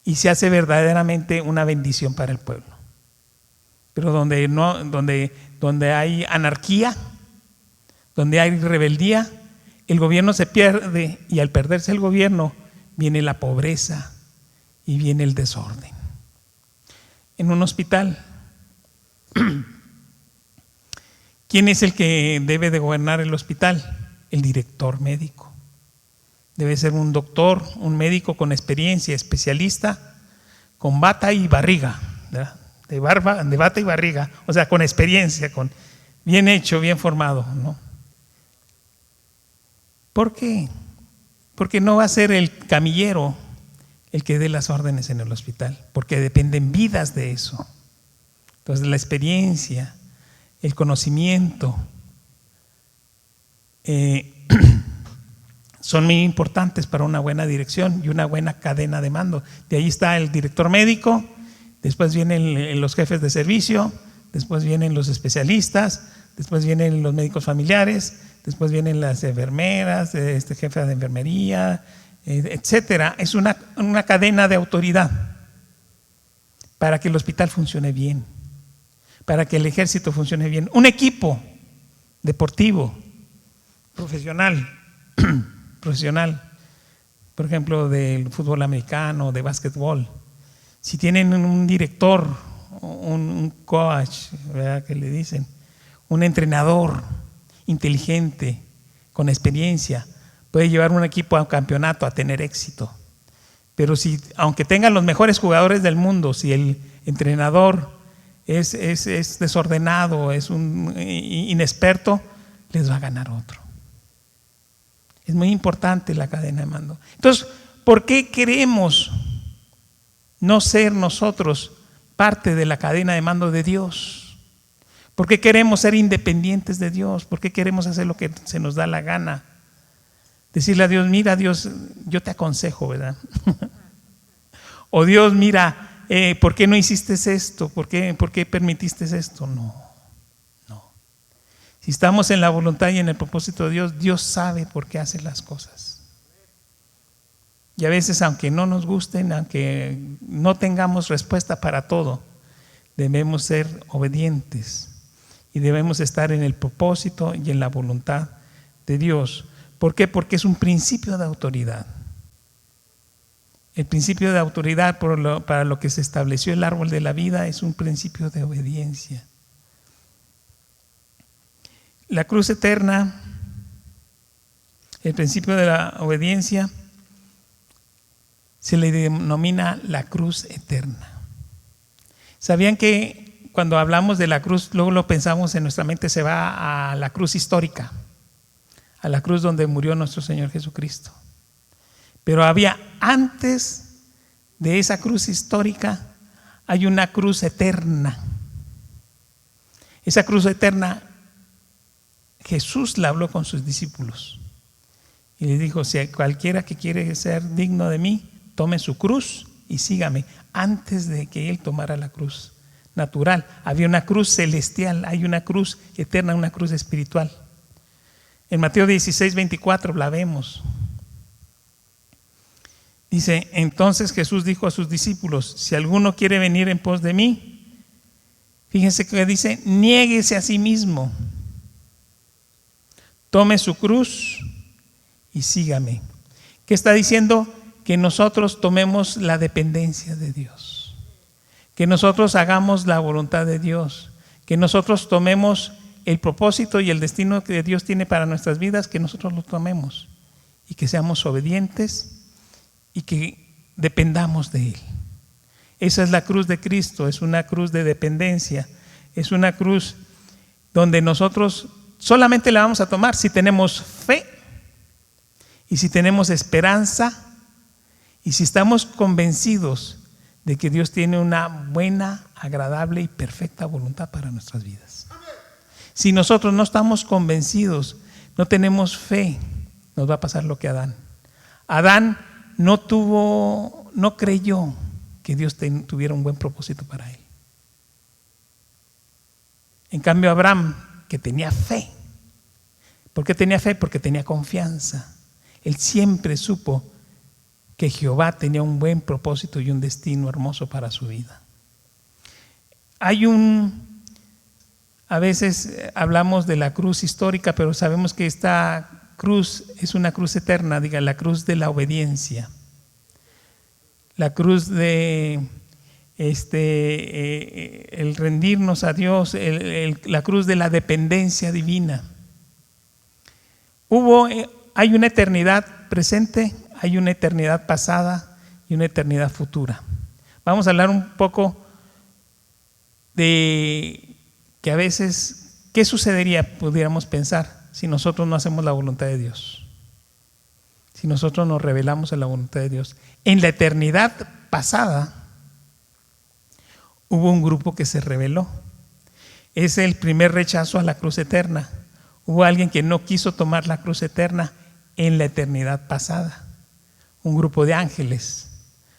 y se hace verdaderamente una bendición para el pueblo. Pero donde hay anarquía, donde hay rebeldía, el gobierno se pierde, y al perderse el gobierno viene la pobreza y viene el desorden. En un hospital, ¿quién es el que debe de gobernar el hospital? El director médico. Debe ser un doctor, un médico con experiencia, especialista, con bata y barriga, ¿verdad? De bata y barriga, o sea, con experiencia, bien hecho, bien formado, ¿no? ¿Por qué? Porque no va a ser el camillero el que dé las órdenes en el hospital, porque dependen vidas de eso. Entonces, la experiencia, el conocimiento son muy importantes para una buena dirección y una buena cadena de mando. De ahí está el director médico, después vienen los jefes de servicio, después vienen los especialistas, después vienen los médicos familiares, después vienen las enfermeras, jefe de enfermería, etcétera. Es una cadena de autoridad para que el hospital funcione bien, para que el ejército funcione bien. Un equipo deportivo, profesional, por ejemplo, del fútbol americano, de básquetbol, si tienen un director, un coach, ¿verdad? Que le dicen, un entrenador inteligente, con experiencia, puede llevar un equipo a un campeonato, a tener éxito. Pero si, aunque tengan los mejores jugadores del mundo, si el entrenador es desordenado, es un inexperto, les va a ganar otro. Es muy importante la cadena de mando. Entonces, ¿por qué queremos no ser nosotros parte de la cadena de mando de Dios? ¿Por qué queremos ser independientes de Dios? ¿Por qué queremos hacer lo que se nos da la gana? Decirle a Dios, mira Dios, yo te aconsejo, ¿verdad? O Dios, mira, ¿por qué no hiciste esto? ¿Por qué permitiste esto? No. Si estamos en la voluntad y en el propósito de Dios, Dios sabe por qué hace las cosas. Y a veces, aunque no nos gusten, aunque no tengamos respuesta para todo, debemos ser obedientes y debemos estar en el propósito y en la voluntad de Dios. ¿Por qué? Porque es un principio de autoridad. El principio de autoridad para lo que se estableció el árbol de la vida es un principio de obediencia. La cruz eterna, el principio de la obediencia, se le denomina la cruz eterna. ¿Sabían que cuando hablamos de la cruz, luego lo pensamos en nuestra mente, se va a la cruz histórica, a la cruz donde murió nuestro Señor Jesucristo? Pero había, antes de esa cruz histórica, hay una cruz eterna. Esa cruz eterna, Jesús la habló con sus discípulos y les dijo: si cualquiera que quiere ser digno de mí, tome su cruz y sígame. Antes de que Él tomara la cruz natural, había una cruz celestial, hay una cruz eterna, una cruz espiritual. En Mateo 16:24 la vemos. Dice: entonces Jesús dijo a sus discípulos: si alguno quiere venir en pos de mí, fíjense que dice: niéguese a sí mismo, tome su cruz y sígame. ¿Qué está diciendo? Que nosotros tomemos la dependencia de Dios, que nosotros hagamos la voluntad de Dios, que nosotros tomemos el propósito y el destino que Dios tiene para nuestras vidas, que nosotros lo tomemos y que seamos obedientes y que dependamos de Él. Esa es la cruz de Cristo, es una cruz de dependencia, es una cruz donde nosotros solamente la vamos a tomar si tenemos fe y si tenemos esperanza y si estamos convencidos de que Dios tiene una buena, agradable y perfecta voluntad para nuestras vidas. Si nosotros no estamos convencidos, no tenemos fe, nos va a pasar lo que a Adán. Adán no creyó que Dios tuviera un buen propósito para él. En cambio, Abraham, que tenía fe. ¿Por qué tenía fe? Porque tenía confianza. Él siempre supo que Jehová tenía un buen propósito y un destino hermoso para su vida. A veces hablamos de la cruz histórica, pero sabemos que esta cruz es una cruz eterna, diga, la cruz de la obediencia, la cruz de el rendirnos a Dios, la cruz de la dependencia divina. Hay una eternidad presente, hay una eternidad pasada y una eternidad futura. Vamos a hablar un poco de que a veces, ¿qué sucedería? Pudiéramos pensar si nosotros no hacemos la voluntad de Dios, si nosotros nos rebelamos en la voluntad de Dios. En la eternidad pasada hubo un grupo que se rebeló. Es el primer rechazo a la cruz eterna. Hubo alguien que no quiso tomar la cruz eterna en la eternidad pasada. Un grupo de ángeles,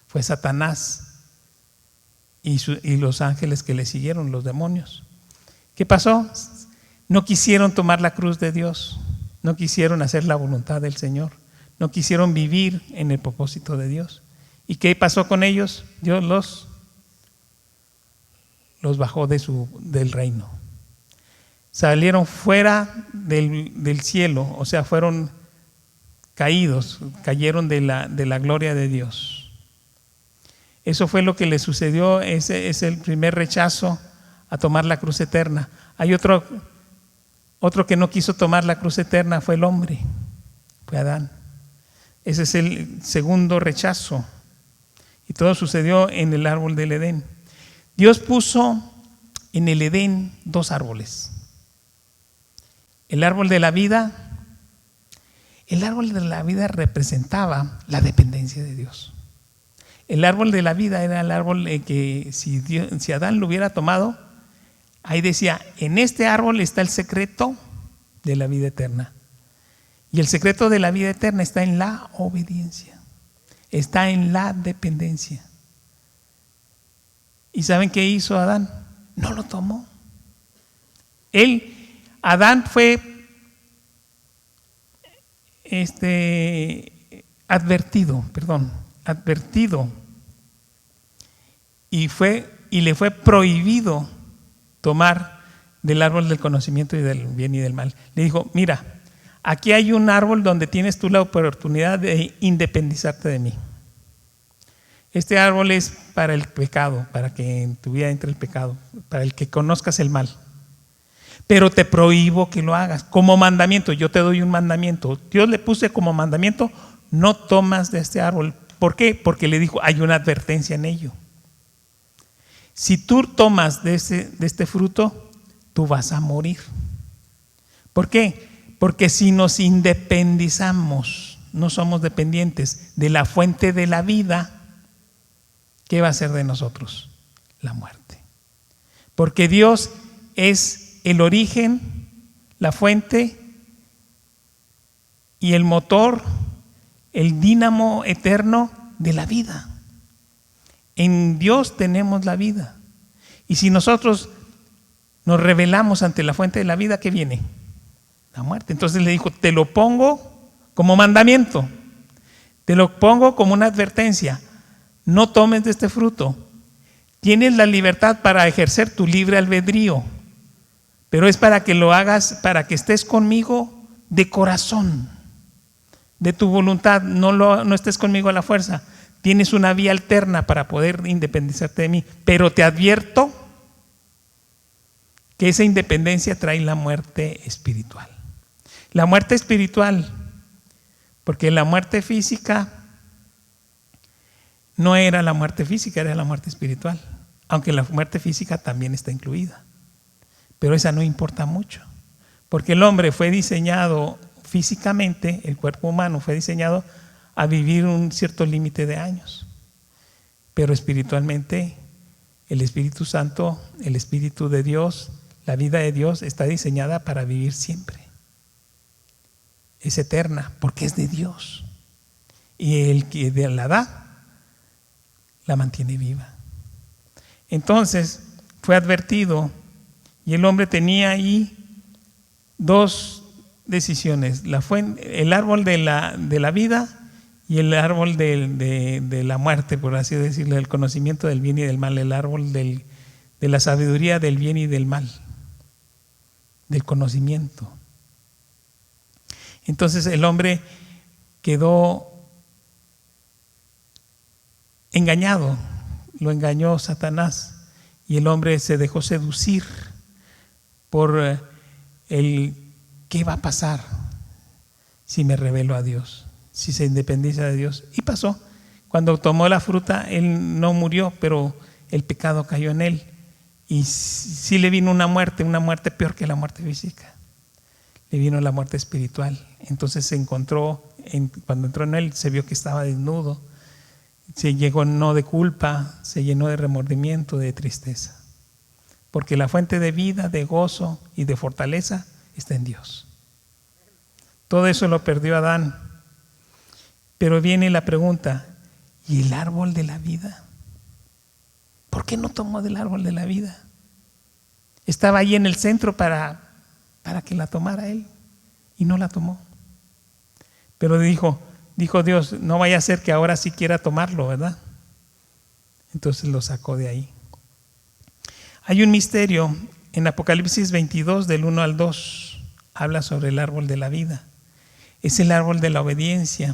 fue Satanás y los ángeles que le siguieron, los demonios. ¿Qué pasó? No quisieron tomar la cruz de Dios, no quisieron hacer la voluntad del Señor, no quisieron vivir en el propósito de Dios. ¿Y qué pasó con ellos? Dios los bajó del reino. Salieron fuera del cielo, o sea, fueron cayeron de la gloria de Dios. Eso fue lo que le sucedió. Ese es el primer rechazo a tomar la cruz eterna. Hay Otro que no quiso tomar la cruz eterna fue el hombre, fue Adán. Ese es el segundo rechazo. Y todo sucedió en el árbol del Edén. Dios puso en el Edén 2 árboles. El árbol de la vida. El árbol de la vida representaba la dependencia de Dios. El árbol de la vida era el árbol que si Adán lo hubiera tomado, ahí decía, en este árbol está el secreto de la vida eterna. Y el secreto de la vida eterna está en la obediencia, está en la dependencia. ¿Y saben qué hizo Adán? No lo tomó. Adán fue advertido y le fue prohibido tomar del árbol del conocimiento y del bien y del mal. Le dijo, mira, aquí hay un árbol donde tienes tú la oportunidad de independizarte de mí. Este árbol es para el pecado, para que en tu vida entre el pecado, para el que conozcas el mal. Pero te prohíbo que lo hagas como mandamiento. Yo te doy un mandamiento. Dios le puse como mandamiento, no tomas de este árbol. ¿Por qué? Porque le dijo, hay una advertencia en ello. Si tú tomas de este fruto, tú vas a morir. ¿Por qué? Porque si nos independizamos, no somos dependientes de la fuente de la vida, ¿qué va a ser de nosotros? La muerte. Porque Dios es el origen, la fuente y el motor, el dínamo eterno de la vida. En Dios tenemos la vida. Y si nosotros nos rebelamos ante la fuente de la vida, ¿qué viene? La muerte. Entonces le dijo, te lo pongo como mandamiento, te lo pongo como una advertencia. No tomes de este fruto. Tienes la libertad para ejercer tu libre albedrío, pero es para que lo hagas, para que estés conmigo de corazón, de tu voluntad. No estés conmigo a la fuerza. Tienes una vía alterna para poder independizarte de mí, pero te advierto que esa independencia trae la muerte espiritual. La muerte espiritual, porque la muerte física no era la muerte física, era la muerte espiritual, aunque la muerte física también está incluida, pero esa no importa mucho, porque el hombre fue diseñado físicamente, el cuerpo humano fue diseñado a vivir un cierto límite de años, pero espiritualmente el Espíritu Santo, el Espíritu de Dios, la vida de Dios está diseñada para vivir siempre. Es eterna porque es de Dios, y el que la da la mantiene viva. Entonces fue advertido, y el hombre tenía ahí 2 decisiones: el árbol de la vida y el árbol de la muerte, por así decirlo, el conocimiento del bien y del mal, el árbol de la sabiduría del bien y del mal, del conocimiento. Entonces el hombre quedó engañado, lo engañó Satanás, y el hombre se dejó seducir por ¿qué va a pasar si me rebelo a Dios? Si se independiza de Dios. Y pasó. Cuando tomó la fruta, él no murió, pero el pecado cayó en él. Y sí le vino una muerte peor que la muerte física. Le vino la muerte espiritual. Entonces se encontró, cuando entró en él, se vio que estaba desnudo. Se llenó de culpa, se llenó de remordimiento, de tristeza. Porque la fuente de vida, de gozo y de fortaleza está en Dios. Todo eso lo perdió Adán. Pero viene la pregunta, ¿y el árbol de la vida? ¿Por qué no tomó del árbol de la vida? Estaba ahí en el centro para que la tomara él, y no la tomó. Pero dijo Dios, no vaya a ser que ahora sí quiera tomarlo, ¿verdad? Entonces lo sacó de ahí. Hay un misterio en Apocalipsis 22, del 1 al 2, habla sobre el árbol de la vida. Es el árbol de la obediencia,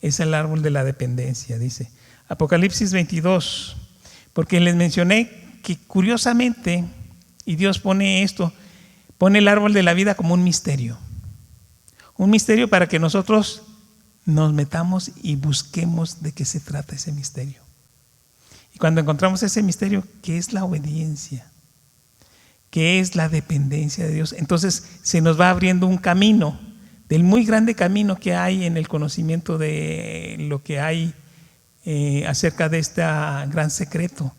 es el árbol de la dependencia, dice Apocalipsis 22, porque les mencioné que curiosamente, y Dios pone esto, pone el árbol de la vida como un misterio para que nosotros nos metamos y busquemos de qué se trata ese misterio. Y cuando encontramos ese misterio, ¿qué es la obediencia? ¿Qué es la dependencia de Dios? Entonces se nos va abriendo un camino, del muy grande camino que hay en el conocimiento de lo que hay acerca de este gran secreto,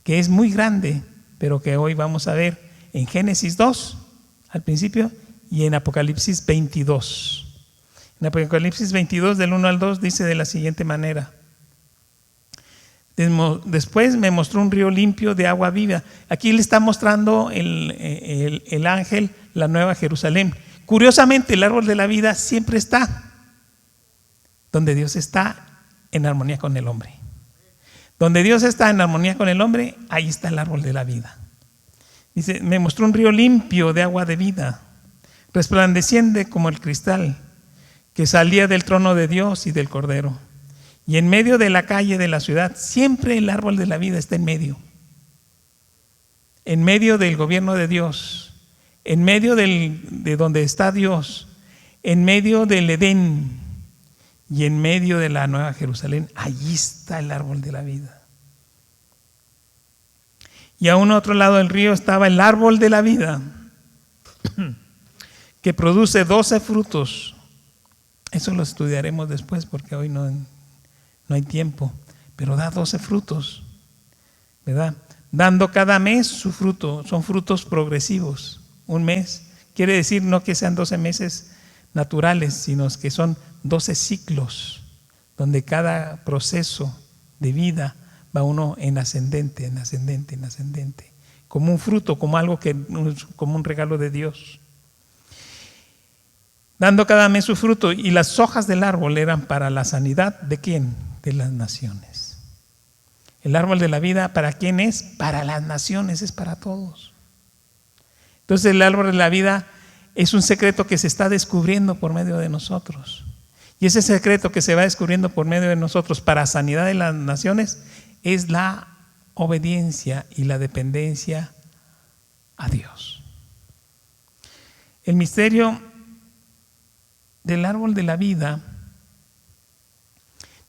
que es muy grande, pero que hoy vamos a ver en Génesis 2, al principio, y en Apocalipsis 22. En Apocalipsis 22, del 1 al 2, dice de la siguiente manera: después me mostró un río limpio de agua viva. Aquí le está mostrando el ángel la nueva Jerusalén. Curiosamente, el árbol de la vida siempre está donde Dios está en armonía con el hombre. Donde Dios está en armonía con el hombre, ahí está el árbol de la vida. Dice, me mostró un río limpio de agua de vida, resplandeciente como el cristal, que salía del trono de Dios y del Cordero. Y en medio de la calle de la ciudad, siempre el árbol de la vida está en medio del gobierno de Dios, en medio de donde está Dios, en medio del Edén y en medio de la Nueva Jerusalén. Allí está el árbol de la vida. Y a un otro lado del río estaba el árbol de la vida, que produce 12 frutos. Eso lo estudiaremos después porque hoy no hay tiempo, pero da 12 frutos, ¿verdad? Dando cada mes su fruto. Son frutos progresivos. Un mes quiere decir no que sean 12 meses naturales, sino que son 12 ciclos, donde cada proceso de vida va uno en ascendente, como un fruto, como algo como un regalo de Dios. Dando cada mes su fruto, y las hojas del árbol eran para la sanidad ¿de quién? De las naciones. El árbol de la vida, ¿para quién es? Para las naciones, es para todos. Entonces el árbol de la vida es un secreto que se está descubriendo por medio de nosotros. Y ese secreto que se va descubriendo por medio de nosotros para sanidad de las naciones es la obediencia y la dependencia a Dios. El misterio del árbol de la vida,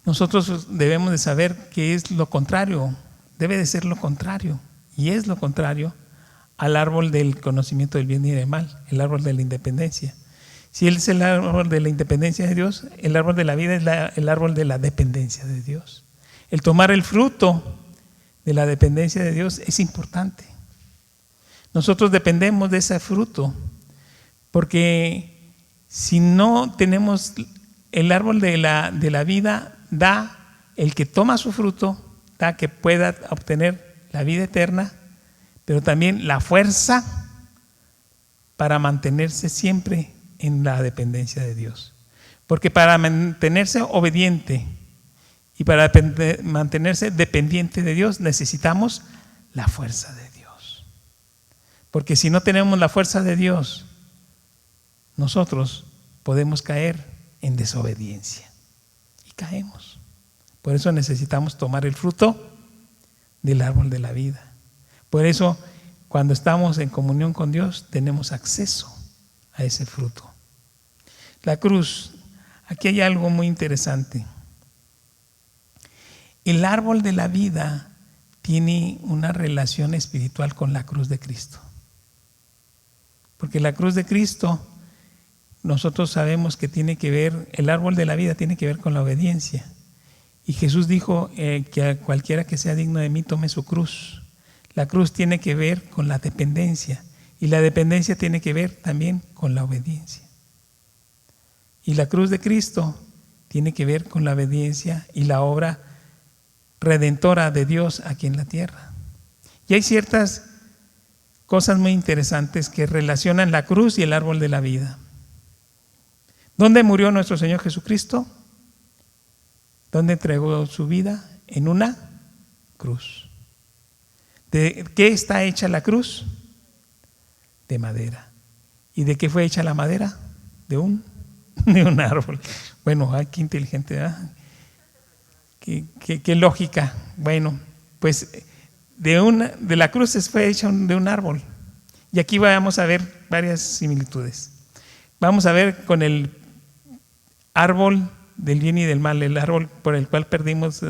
nosotros debemos de saber que es lo contrario, debe de ser lo contrario, y es lo contrario al árbol del conocimiento del bien y del mal, el árbol de la independencia. Si él es el árbol de la independencia de Dios, el árbol de la vida es el árbol de la dependencia de Dios. El tomar el fruto de la dependencia de Dios es importante. Nosotros dependemos de ese fruto, porque si no tenemos el árbol de la vida, da el que toma su fruto, da que pueda obtener la vida eterna, pero también la fuerza para mantenerse siempre en la dependencia de Dios. Porque para mantenerse obediente y para mantenerse dependiente de Dios necesitamos la fuerza de Dios. Porque si no tenemos la fuerza de Dios, nosotros podemos caer en desobediencia y caemos. Por eso necesitamos tomar el fruto del árbol de la vida. Por eso cuando estamos en comunión con Dios tenemos acceso a ese fruto. La cruz, aquí hay algo muy interesante. El árbol de la vida tiene una relación espiritual con la cruz de Cristo. Porque la cruz de Cristo, nosotros sabemos que tiene que ver, el árbol de la vida tiene que ver con la obediencia. Y Jesús dijo que a cualquiera que sea digno de mí tome su cruz. La cruz tiene que ver con la dependencia, y la dependencia tiene que ver también con la obediencia. Y la cruz de Cristo tiene que ver con la obediencia y la obra redentora de Dios aquí en la tierra. Y hay ciertas cosas muy interesantes que relacionan la cruz y el árbol de la vida. ¿Dónde murió nuestro Señor Jesucristo? ¿Dónde entregó su vida? En una cruz. ¿De qué está hecha la cruz? De madera. ¿Y de qué fue hecha la madera? De un árbol. Bueno, ay, qué inteligente, ¿verdad? Qué lógica. Bueno, pues de la cruz fue hecha de un árbol. Y aquí vamos a ver varias similitudes. Vamos a ver con el árbol del bien y del mal, el árbol por el cual perdimos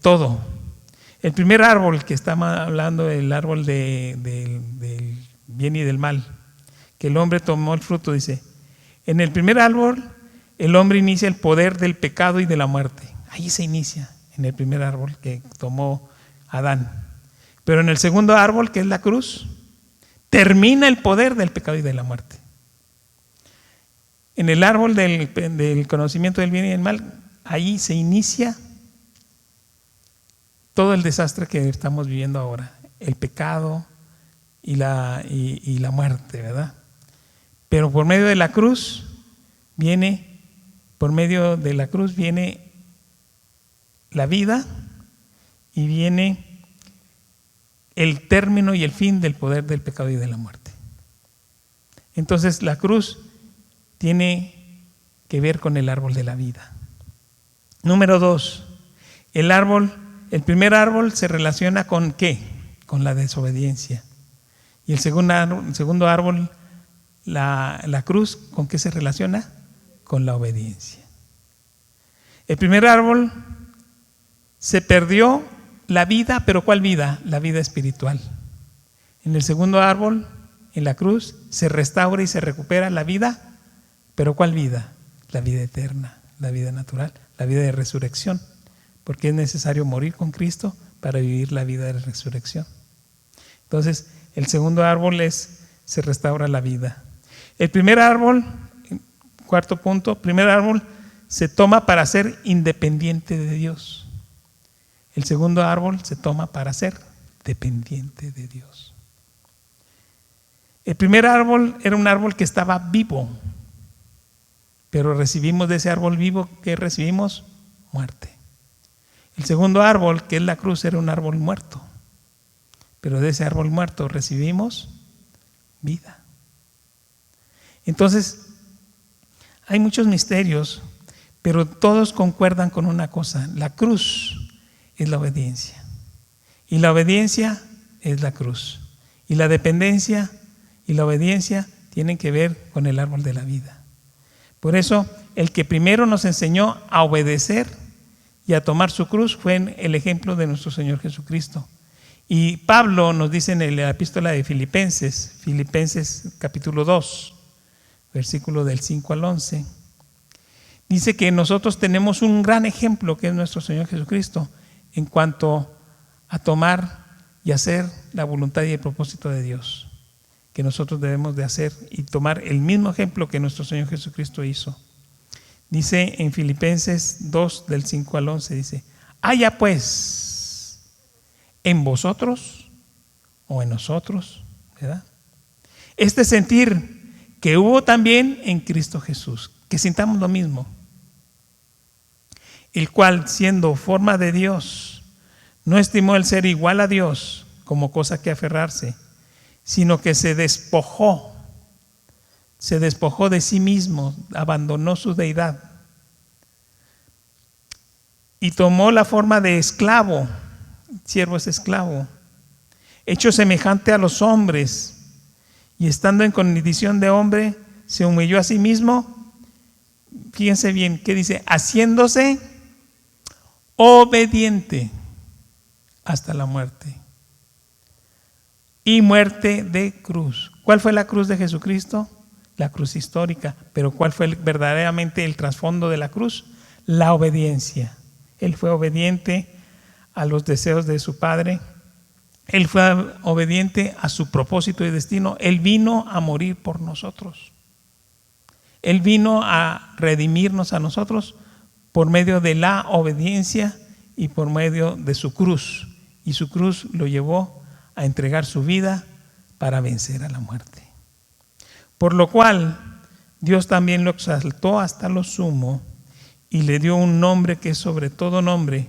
todo. El primer árbol que estamos hablando, el árbol del bien y del mal, que el hombre tomó el fruto, dice, en el primer árbol el hombre inicia el poder del pecado y de la muerte. Ahí se inicia, en el primer árbol que tomó Adán. Pero en el segundo árbol, que es la cruz, termina el poder del pecado y de la muerte. En el árbol del conocimiento del bien y del mal, ahí se inicia todo el desastre que estamos viviendo ahora, el pecado y la muerte, ¿verdad? Pero por medio de la cruz viene la vida y viene el término y el fin del poder del pecado y de la muerte. Entonces la cruz tiene que ver con el árbol de la vida. Número 2, el primer árbol se relaciona con ¿qué? Con la desobediencia. Y el segundo árbol, la cruz, ¿con qué se relaciona? Con la obediencia. El primer árbol se perdió la vida, pero ¿cuál vida? La vida espiritual. En el segundo árbol, en la cruz, se restaura y se recupera la vida, pero ¿cuál vida? La vida eterna, la vida natural, la vida de resurrección, porque es necesario morir con Cristo para vivir la vida de resurrección. Entonces, el segundo árbol se restaura la vida. El primer árbol, cuarto punto, primer árbol se toma para ser independiente de Dios. El segundo árbol se toma para ser dependiente de Dios. El primer árbol era un árbol que estaba vivo, pero recibimos de ese árbol vivo, ¿qué recibimos? Muerte. El segundo árbol, que es la cruz, era un árbol muerto, pero de ese árbol muerto recibimos vida. Entonces, hay muchos misterios, pero todos concuerdan con una cosa: la cruz es la obediencia, y la obediencia es la cruz, y la dependencia y la obediencia tienen que ver con el árbol de la vida. Por eso, el que primero nos enseñó a obedecer y a tomar su cruz fue el ejemplo de nuestro Señor Jesucristo. Y Pablo nos dice en la epístola de Filipenses capítulo 2, versículo del 5 al 11, dice que nosotros tenemos un gran ejemplo que es nuestro Señor Jesucristo en cuanto a tomar y hacer la voluntad y el propósito de Dios, que nosotros debemos de hacer y tomar el mismo ejemplo que nuestro Señor Jesucristo hizo. Dice en Filipenses 2 del 5 al 11, dice: haya pues en vosotros o en nosotros, ¿verdad?, este sentir que hubo también en Cristo Jesús, que sintamos lo mismo, el cual, siendo forma de Dios, no estimó el ser igual a Dios como cosa que aferrarse, sino que se despojó de sí mismo, abandonó su deidad y tomó la forma de esclavo. Siervo es esclavo, hecho semejante a los hombres, y estando en condición de hombre, se humilló a sí mismo. Fíjense bien, ¿qué dice? Haciéndose obediente hasta la muerte, y muerte de cruz. ¿Cuál fue la cruz de Jesucristo? La cruz histórica. Pero ¿cuál fue verdaderamente el trasfondo de la cruz? La obediencia. Él fue obediente a los deseos de su Padre. Él fue obediente a su propósito y destino. Él vino a morir por nosotros. Él vino a redimirnos a nosotros por medio de la obediencia y por medio de su cruz. Y su cruz lo llevó a entregar su vida para vencer a la muerte. Por lo cual Dios también lo exaltó hasta lo sumo y le dio un nombre que es sobre todo nombre,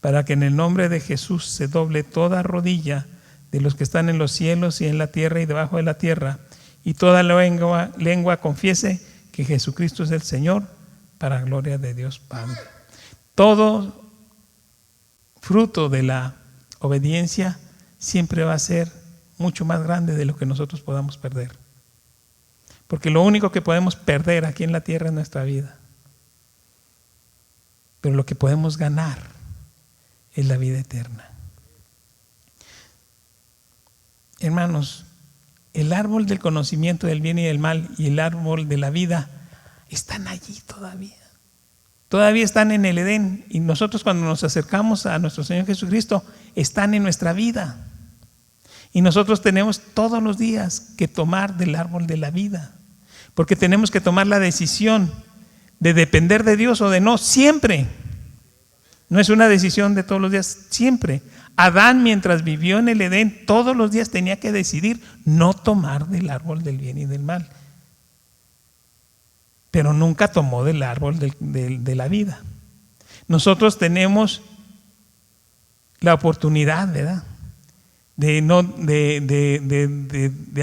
para que en el nombre de Jesús se doble toda rodilla de los que están en los cielos y en la tierra y debajo de la tierra, y toda lengua confiese que Jesucristo es el Señor, para gloria de Dios Padre. Todo fruto de la obediencia siempre va a ser mucho más grande de lo que nosotros podamos perder. Porque lo único que podemos perder aquí en la tierra es nuestra vida. Pero lo que podemos ganar es la vida eterna. Hermanos, el árbol del conocimiento del bien y del mal y el árbol de la vida están allí todavía. Todavía están en el Edén, y nosotros cuando nos acercamos a nuestro Señor Jesucristo están en nuestra vida. Y nosotros tenemos todos los días que tomar del árbol de la vida, porque tenemos que tomar la decisión de depender de Dios o de no, siempre. No es una decisión de todos los días, siempre. Adán, mientras vivió en el Edén, todos los días tenía que decidir no tomar del árbol del bien y del mal. Pero nunca tomó del árbol de la vida. Nosotros tenemos la oportunidad, ¿verdad?, de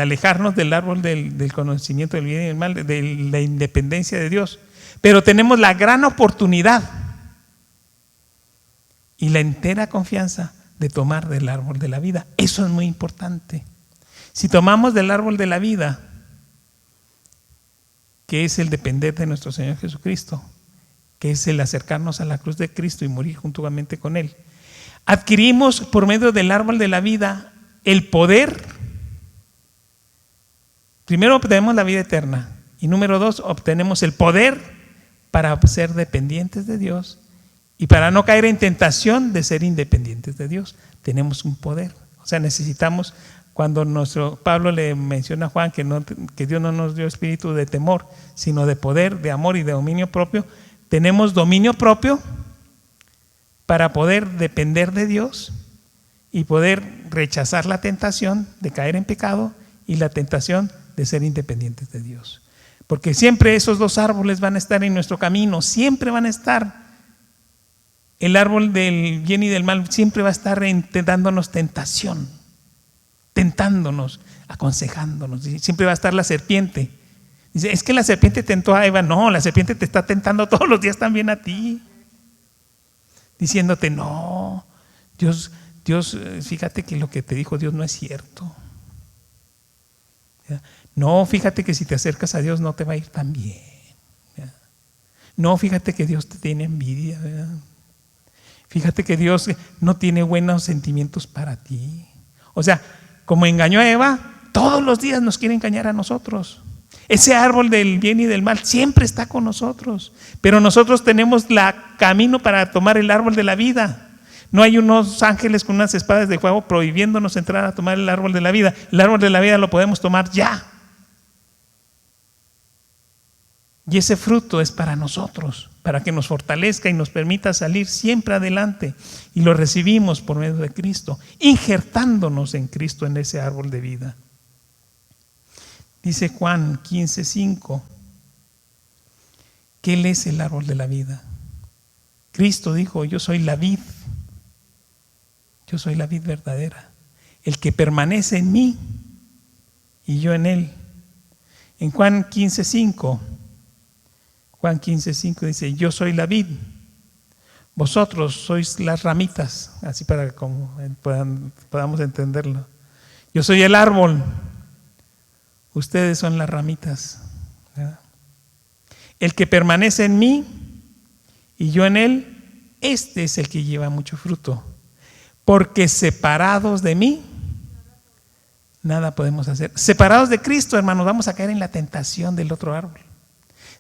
alejarnos del árbol del conocimiento del bien y del mal, de la independencia de Dios. Pero tenemos la gran oportunidad y la entera confianza de tomar del árbol de la vida. Eso es muy importante. Si tomamos del árbol de la vida, que es el depender de nuestro Señor Jesucristo, que es el acercarnos a la cruz de Cristo y morir juntamente con Él, adquirimos por medio del árbol de la vida el poder. Primero obtenemos la vida eterna y número 2, obtenemos el poder para ser dependientes de Dios y para no caer en tentación de ser independientes de Dios. Tenemos un poder. O sea, necesitamos, cuando Pablo le menciona a Juan que Dios no nos dio espíritu de temor, sino de poder, de amor y de dominio propio, tenemos dominio propio para poder depender de Dios y poder rechazar la tentación de caer en pecado y la tentación de ser independientes de Dios. Porque siempre esos dos árboles van a estar en nuestro camino, siempre van a estar. El árbol del bien y del mal siempre va a estar dándonos tentación, tentándonos, aconsejándonos. Siempre va a estar la serpiente. Dice, es que la serpiente tentó a Eva. No, la serpiente te está tentando todos los días también a ti, diciéndote, no, Dios, fíjate que lo que te dijo Dios no es cierto. No, fíjate que si te acercas a Dios no te va a ir tan bien. No, fíjate que Dios te tiene envidia, ¿verdad? Fíjate que Dios no tiene buenos sentimientos para ti. O sea, como engañó a Eva, todos los días nos quiere engañar a nosotros. Ese árbol del bien y del mal siempre está con nosotros, pero nosotros tenemos el camino para tomar el árbol de la vida. No hay unos ángeles con unas espadas de fuego prohibiéndonos entrar a tomar el árbol de la vida. El árbol de la vida lo podemos tomar ya. Y ese fruto es para nosotros, para que nos fortalezca y nos permita salir siempre adelante. Y lo recibimos por medio de Cristo, injertándonos en Cristo en ese árbol de vida. Dice Juan 15:5 que Él es el árbol de la vida. Cristo dijo, yo soy la vid verdadera. El que permanece en mí y yo en Él. En Juan 15:5 dice, yo soy la vid, vosotros sois las ramitas, así para que podamos entenderlo. Yo soy el árbol, ustedes son las ramitas, ¿verdad? El que permanece en mí y yo en él, este es el que lleva mucho fruto, porque separados de mí nada podemos hacer. Separados de Cristo, hermanos, vamos a caer en la tentación del otro árbol.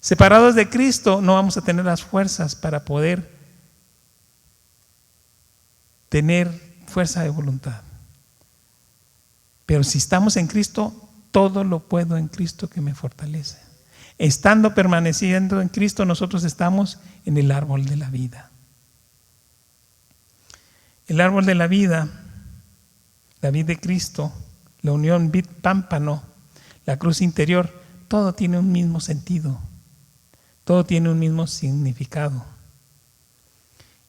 Separados de Cristo no vamos a tener las fuerzas para poder tener fuerza de voluntad. Pero si estamos en Cristo, todo lo puedo en Cristo que me fortalece. Estando permaneciendo en Cristo, nosotros estamos en el árbol de la vida. El árbol de la vida, la vid de Cristo, la unión vid-pámpano, la cruz interior, todo tiene un mismo sentido. Todo tiene un mismo significado.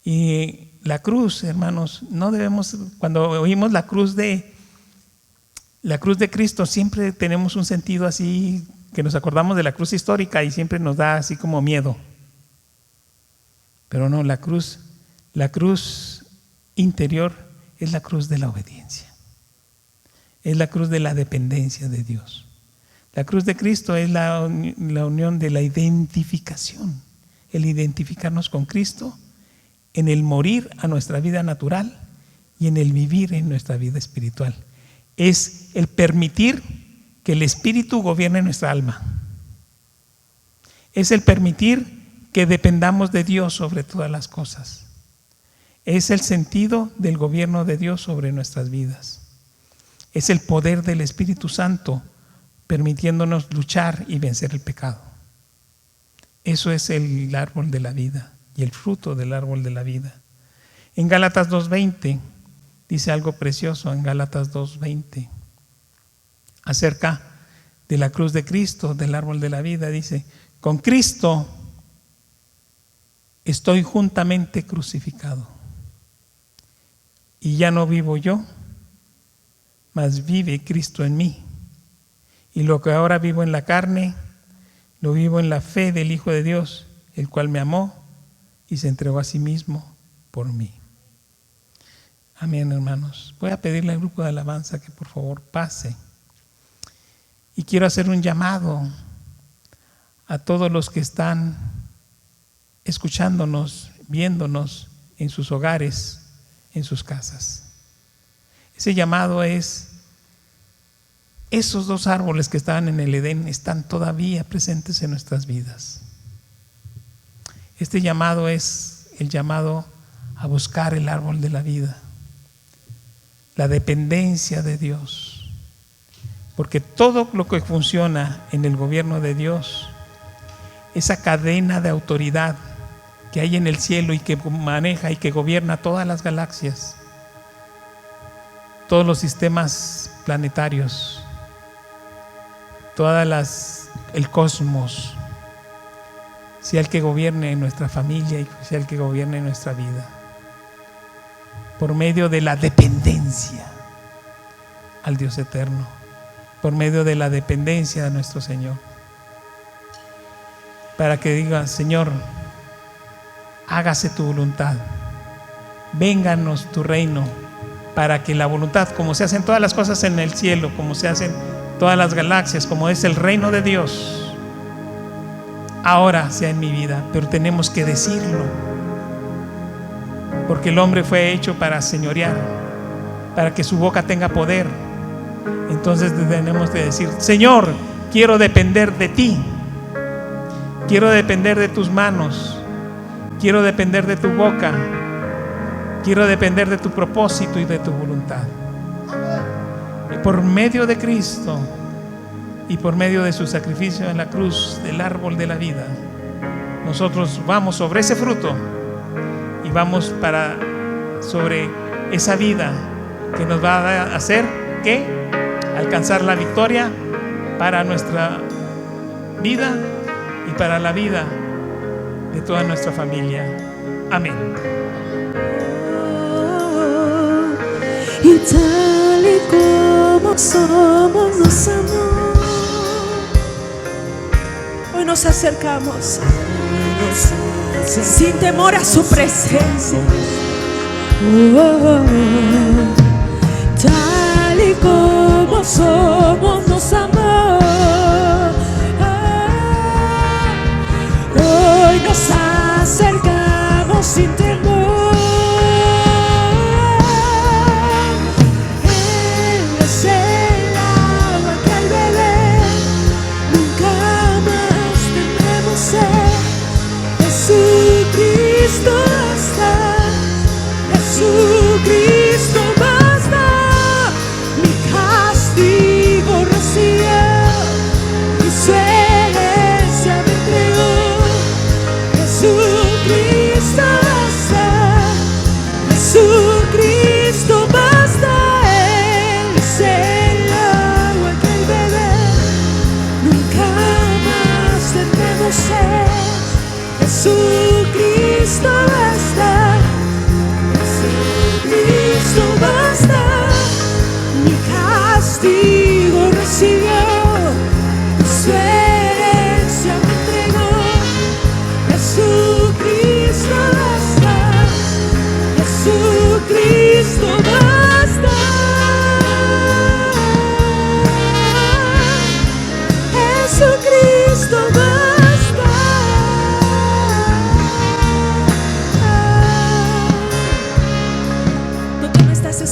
Y la cruz, hermanos, no debemos, cuando oímos la cruz de Cristo, siempre tenemos un sentido así, que nos acordamos de la cruz histórica y siempre nos da así como miedo. Pero no, la cruz interior es la cruz de la obediencia. es la cruz de la dependencia de Dios. La cruz de Cristo es la unión de la identificación, el identificarnos con Cristo en el morir a nuestra vida natural y en el vivir en nuestra vida espiritual. Es el permitir que el Espíritu gobierne nuestra alma. Es el permitir que dependamos de Dios sobre todas las cosas. Es el sentido del gobierno de Dios sobre nuestras vidas. Es el poder del Espíritu Santo permitiéndonos luchar y vencer el pecado. Eso es el árbol de la vida y el fruto del árbol de la vida. En Gálatas 2:20 dice algo precioso, en Gálatas 2:20, acerca de la cruz de Cristo, del árbol de la vida. Dice: con Cristo estoy juntamente crucificado, y ya no vivo yo, mas vive Cristo en mí. Y lo que ahora vivo en la carne, lo vivo en la fe del Hijo de Dios, el cual me amó y se entregó a sí mismo por mí. Amén, hermanos. Voy a pedirle al grupo de alabanza que por favor pase. Y quiero hacer un llamado a todos los que están escuchándonos, viéndonos en sus hogares, en sus casas. Ese llamado es: esos dos árboles que estaban en el Edén están todavía presentes en nuestras vidas. Este llamado es el llamado a buscar el árbol de la vida, la dependencia de Dios, porque todo lo que funciona en el gobierno de Dios, esa cadena de autoridad que hay en el cielo y que maneja y que gobierna todas las galaxias, todos los sistemas planetarios, el cosmos, sea el que gobierne nuestra familia y sea el que gobierne nuestra vida, por medio de la dependencia al Dios eterno, por medio de la dependencia de nuestro Señor, para que diga: Señor, hágase tu voluntad, vénganos tu reino, para que la voluntad, como se hacen todas las cosas en el cielo, como se hacen todas las galaxias, como es el reino de Dios, ahora sea en mi vida. Pero tenemos que decirlo, porque el hombre fue hecho para señorear, para que su boca tenga poder. Entonces tenemos que decir: Señor, quiero depender de ti, quiero depender de tus manos, quiero depender de tu boca, quiero depender de tu propósito y de tu voluntad. Y por medio de Cristo y por medio de su sacrificio en la cruz del árbol de la vida, nosotros vamos sobre ese fruto y vamos sobre esa vida que nos va a hacer que alcanzar la victoria para nuestra vida y para la vida de toda nuestra familia. Amén. Y tal y como somos, nos amó. Hoy nos acercamos sin temor a su presencia. Tal y como somos, nos amó. Hoy nos acercamos sin temor. Jesucristo basta, mi castigo recibe.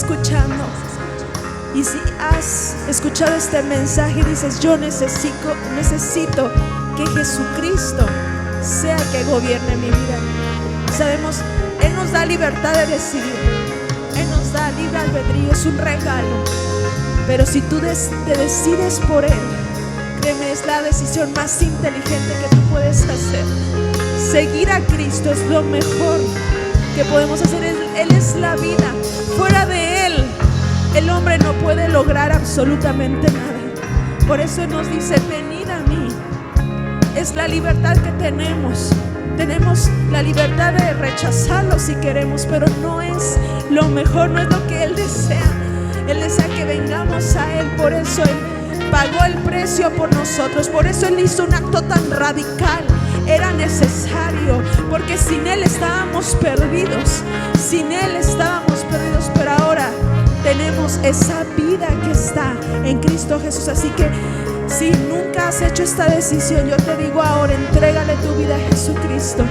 escuchando y si has escuchado este mensaje y dices, yo necesito que Jesucristo sea el que gobierne mi vida. Sabemos, Él nos da libertad de decidir, Él nos da libre albedrío, es un regalo. Pero si tú te decides por Él, créeme, es la decisión más inteligente que tú puedes hacer. Seguir a Cristo es lo mejor que podemos hacer. Él es la vida. Fuera de Él, el hombre no puede lograr absolutamente nada. Por eso Él nos dice, venid a mí. Es la libertad que tenemos. Tenemos la libertad de rechazarlo si queremos, pero no es lo mejor, no es lo que Él desea. Él desea que vengamos a Él. Por eso Él pagó el precio por nosotros. Por eso Él hizo un acto tan radical. Era necesario, porque sin Él estábamos perdidos. Sin Él estábamos perdidos, pero ahora tenemos esa vida que está en Cristo Jesús. Así que si nunca has hecho esta decisión, yo te digo ahora, entrégale tu vida a Jesucristo.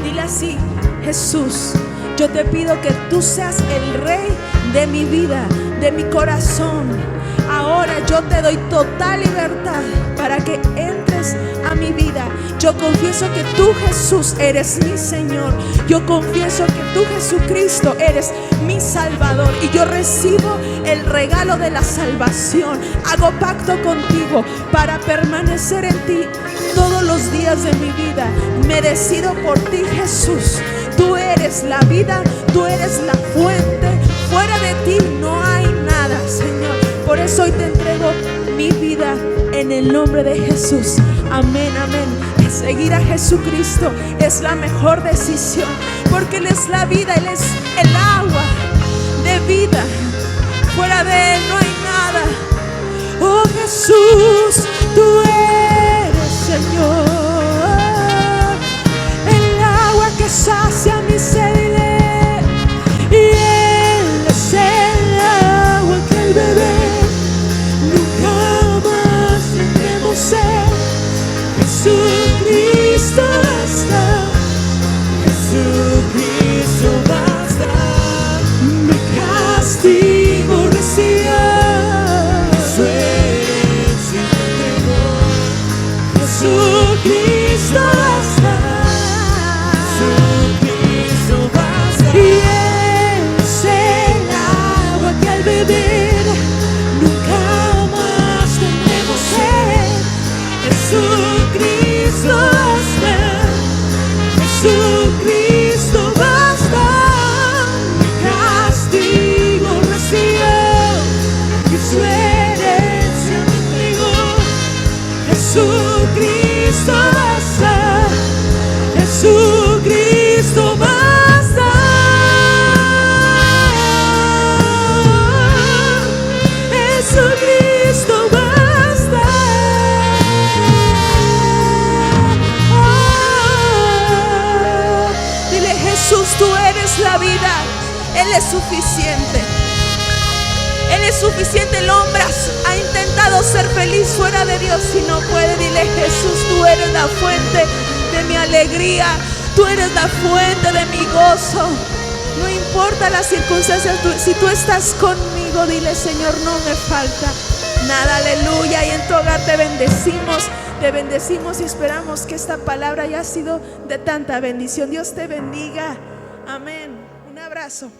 Dile así: Jesús, yo te pido que tú seas el Rey de mi vida, de mi corazón. Ahora yo te doy total libertad para que entres a mi vida. Yo confieso que tú, Jesús, eres mi Señor. Yo confieso que tú, Jesucristo, eres mi Salvador. Y yo recibo el regalo de la salvación. Hago pacto contigo para permanecer en ti todos los días de mi vida. Me decido por ti, Jesús. Tú eres la vida, tú eres la fuente. Fuera de ti no hay nada, Señor. Por eso hoy te entrego mi vida en el nombre de Jesús. Amén, amén. Seguir a Jesucristo es la mejor decisión, porque Él es la vida, Él es el agua de vida. Fuera de Él no hay nada. Oh Jesús, tú eres Señor, el agua que sacia mi sed. Y Él es el agua que al beber nunca más tendremos sed. Jesucristo basta, Jesucristo basta. Mi castigo recibió, su herencia entregó. Jesucristo basta, Jesucristo basta. Y Él es el agua que al beber nunca más tendremos sed. Jesucristo basta, Jesucristo basta. Mi castigo recibió y su herencia me entregó. Jesucristo basta, Jesucristo basta. Jesucristo basta. Dile: Jesús, tú eres la vida. Él es suficiente. Él es suficiente. El hombre ha intentado ser feliz fuera de Dios y no puede. Dile: Jesús, tú eres la fuente de mi alegría. Tú eres la fuente de mi gozo. No importa las circunstancias, si tú estás conmigo, dile: Señor, no me falta nada. Aleluya. Y en tu hogar te bendecimos y esperamos que esta palabra haya sido de tanta bendición. Dios te bendiga. Amén. Un abrazo.